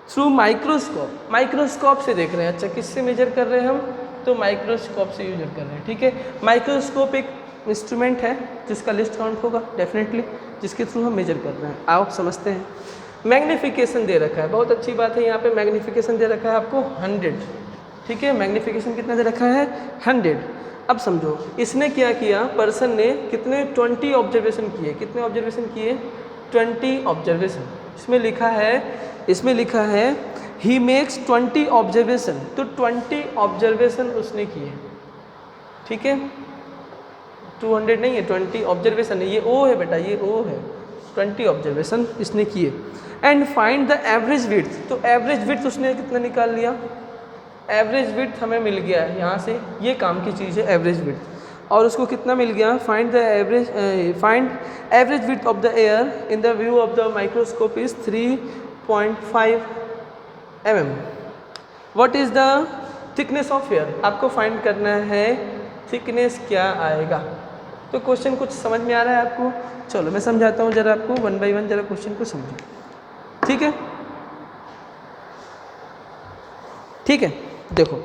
through microscope, microscope से देख रहे हैं, अच्छा किससे मेजर कर रहे हैं हम, तो माइक्रोस्कोप से यूजर कर रहे हैं, ठीक है। माइक्रोस्कोप एक इंस्ट्रूमेंट है जिसका लिस्ट काउंट होगा डेफिनेटली, जिसके थ्रू हम मेजर कर रहे हैं, आप समझते हैं। मैग्नीफिकेशन दे रखा है, बहुत अच्छी बात है, यहाँ पे मैग्नीफिकेशन दे रखा है आपको 100, ठीक है, मैग्नीफिकेशन कितना दे रखा है 100। अब समझो इसने क्या किया, पर्सन ने कितने 20 ऑब्जर्वेशन किए, कितने ऑब्जर्वेशन किए 20 ऑब्जर्वेशन, इसमें लिखा है ही मेक्स 20 ऑब्जर्वेशन, तो 20 ऑब्जर्वेशन उसने किए, ठीक है, 200 नहीं है, 20 ऑब्जर्वेशन है, ये ओ है बेटा, ये ओ है, 20 ऑब्जर्वेशन इसने किए। And find the average width, तो एवरेज विड्थ उसने कितना निकाल लिया, एवरेज विड्थ हमें मिल गया है यहाँ से, ये काम की चीज़ है एवरेज विड्थ, और उसको कितना मिल गया, find average width of the air in the view of the microscope is 3.5 mm। What is the thickness of air, आपको फाइंड करना है थिकनेस क्या आएगा। तो क्वेश्चन कुछ समझ में आ रहा है आपको, चलो मैं समझाता हूँ जरा आपको, 1 by 1 जरा क्वेश्चन को समझो, ठीक है, ठीक है। देखो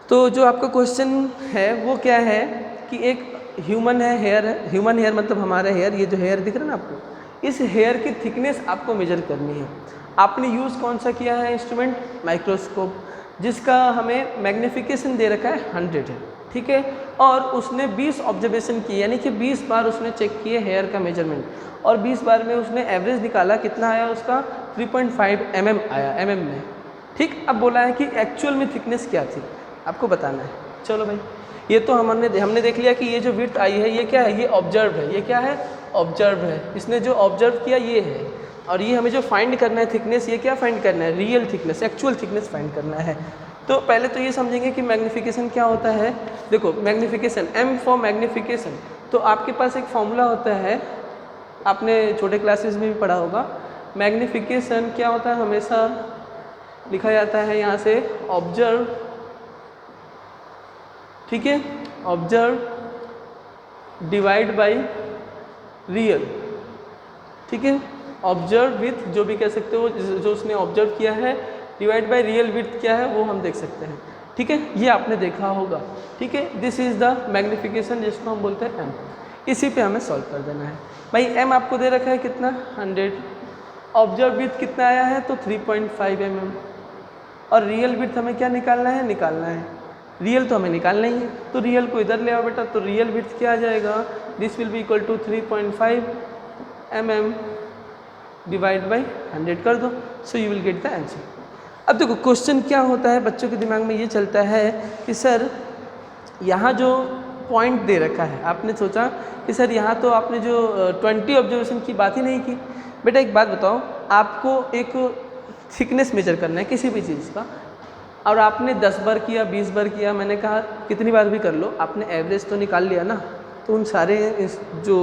तो जो आपका क्वेश्चन है वो क्या है कि एक ह्यूमन हेयर है, ह्यूमन हेयर मतलब हमारा हेयर, ये जो हेयर दिख रहा है ना आपको, इस हेयर की थिकनेस आपको मेजर करनी है। आपने यूज़ कौन सा किया है इंस्ट्रूमेंट, माइक्रोस्कोप, जिसका हमें मैग्नीफिकेशन दे रखा है 100 है, ठीक है, और उसने 20 ऑब्जर्वेशन किए, यानी कि 20 बार उसने चेक किए हेयर का मेजरमेंट, और 20 बार में उसने एवरेज निकाला, कितना आया उसका 3.5 mm आया, mm में, ठीक। अब बोला है कि एक्चुअल में थिकनेस क्या थी, आपको बताना है। चलो भाई, ये तो हमने देख लिया कि ये जो विड्थ आई है ये क्या है, ये ऑब्जर्व है, ये क्या है ऑब्जर्व है, इसने जो ऑब्जर्व किया ये है, और ये हमें जो फाइंड करना है थिकनेस, ये क्या फाइंड करना है, real thickness, actual thickness find करना है। तो पहले तो ये समझेंगे कि मैग्नीफिकेशन क्या होता है। देखो मैग्नीफिकेशन, M फॉर मैग्नीफिकेशन, तो आपके पास एक फॉर्मूला होता है, आपने छोटे क्लासेस में भी पढ़ा होगा। मैग्नीफिकेशन क्या होता है, हमेशा लिखा जाता है यहाँ से ऑब्जर्व, ठीक है, ऑब्जर्व डिवाइड बाय रियल, ठीक है, ऑब्जर्व विथ जो भी कह सकते हो, जो उसने ऑब्जर्व किया है, डिवाइड बाय रियल विथ क्या है वो हम देख सकते हैं, ठीक है, ये आपने देखा होगा, ठीक है। दिस इज़ द मैग्नीफिकेशन, जिसको हम बोलते हैं M। इसी पे हमें सॉल्व कर देना है भाई। M आपको दे रखा है कितना 100, ऑब्जर्व विथ कितना आया है तो 3.5 mm, और रियल विथ हमें क्या निकालना है, रियल तो हमें निकालना ही है, तो रियल को इधर ले आओ बेटा, तो रियल विथ क्या आ जाएगा, this will be equal to 3.5 mm divide by 100 कर दो, so you will get the answer. अब देखो क्वेश्चन क्या होता है, बच्चों के दिमाग में ये चलता है कि सर यहाँ जो पॉइंट दे रखा है, आपने सोचा कि सर यहाँ तो आपने जो 20 ऑब्जर्वेशन की बात ही नहीं की। बेटा एक बात बताओ, आपको एक थिकनेस मेजर करना है किसी भी चीज़ का, और आपने 10 बार किया, 20 बार किया, मैंने कहा कितनी बार भी कर लो, आपने एवरेज तो निकाल लिया ना। तो उन सारे जो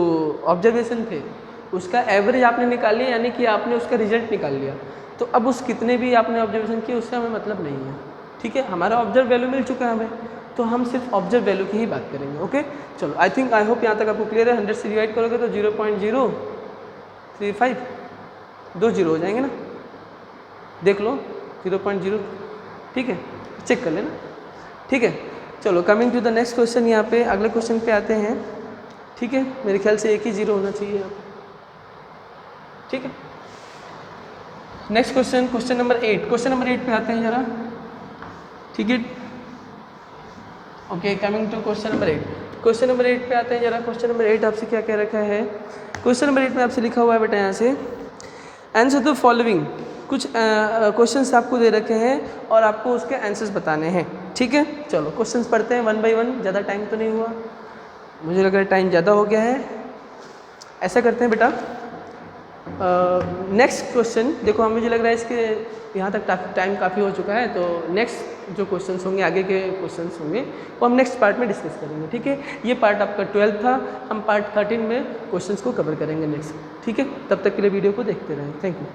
ऑब्जर्वेशन थे उसका एवरेज आपने निकाल लिया, यानी कि आपने उसका रिजल्ट निकाल लिया। तो अब उस कितने भी आपने ऑब्जर्वेशन किए उससे हमें मतलब नहीं है, ठीक है। हमारा ऑब्जर्व वैल्यू मिल चुका है हमें, तो हम सिर्फ ऑब्जर्व वैल्यू की ही बात करेंगे। ओके चलो, आई थिंक आई होप यहाँ तक आपको क्लियर है। 100 से डिवाइड करोगे तो 0.035 2 जीरो हो जाएंगे ना, देख लो 0.0, ठीक है, चेक कर लेना, ठीक है। चलो coming to the next question, यहाँ पे अगले क्वेश्चन पे आते हैं, ठीक है। मेरे ख्याल से एक ही जीरो होना चाहिए यहाँ पे, ठीक है। Next question, question number 8, question number 8 पे आते हैं जरा, ठीक है। Okay, coming to question number 8, question number 8 पे आते हैं जरा। क्वेश्चन नंबर 8 आपसे क्या कह रखा है, क्वेश्चन नंबर 8 में आपसे लिखा हुआ है बेटा यहाँ से, आंसर द फॉलोइंग। कुछ क्वेश्चंस आपको दे रखे हैं और आपको उसके आंसर्स बताने हैं, ठीक है। चलो क्वेश्चंस पढ़ते हैं 1 बाई 1, ज़्यादा टाइम तो नहीं हुआ, मुझे लग रहा है टाइम ज़्यादा हो गया है। ऐसा करते हैं बेटा, नेक्स्ट क्वेश्चन देखो, हमें मुझे लग रहा है इसके यहाँ तक टाइम काफ़ी हो चुका है, तो नेक्स्ट जो क्वेश्चंस होंगे, आगे के क्वेश्चंस होंगे, वो हम नेक्स्ट पार्ट में डिस्कस करेंगे, ठीक है। ये पार्ट आपका 12 था, हम पार्ट 13 में क्वेश्चंस को कवर करेंगे नेक्स्ट, ठीक है। तब तक के लिए वीडियो को देखते रहें, थैंक यू।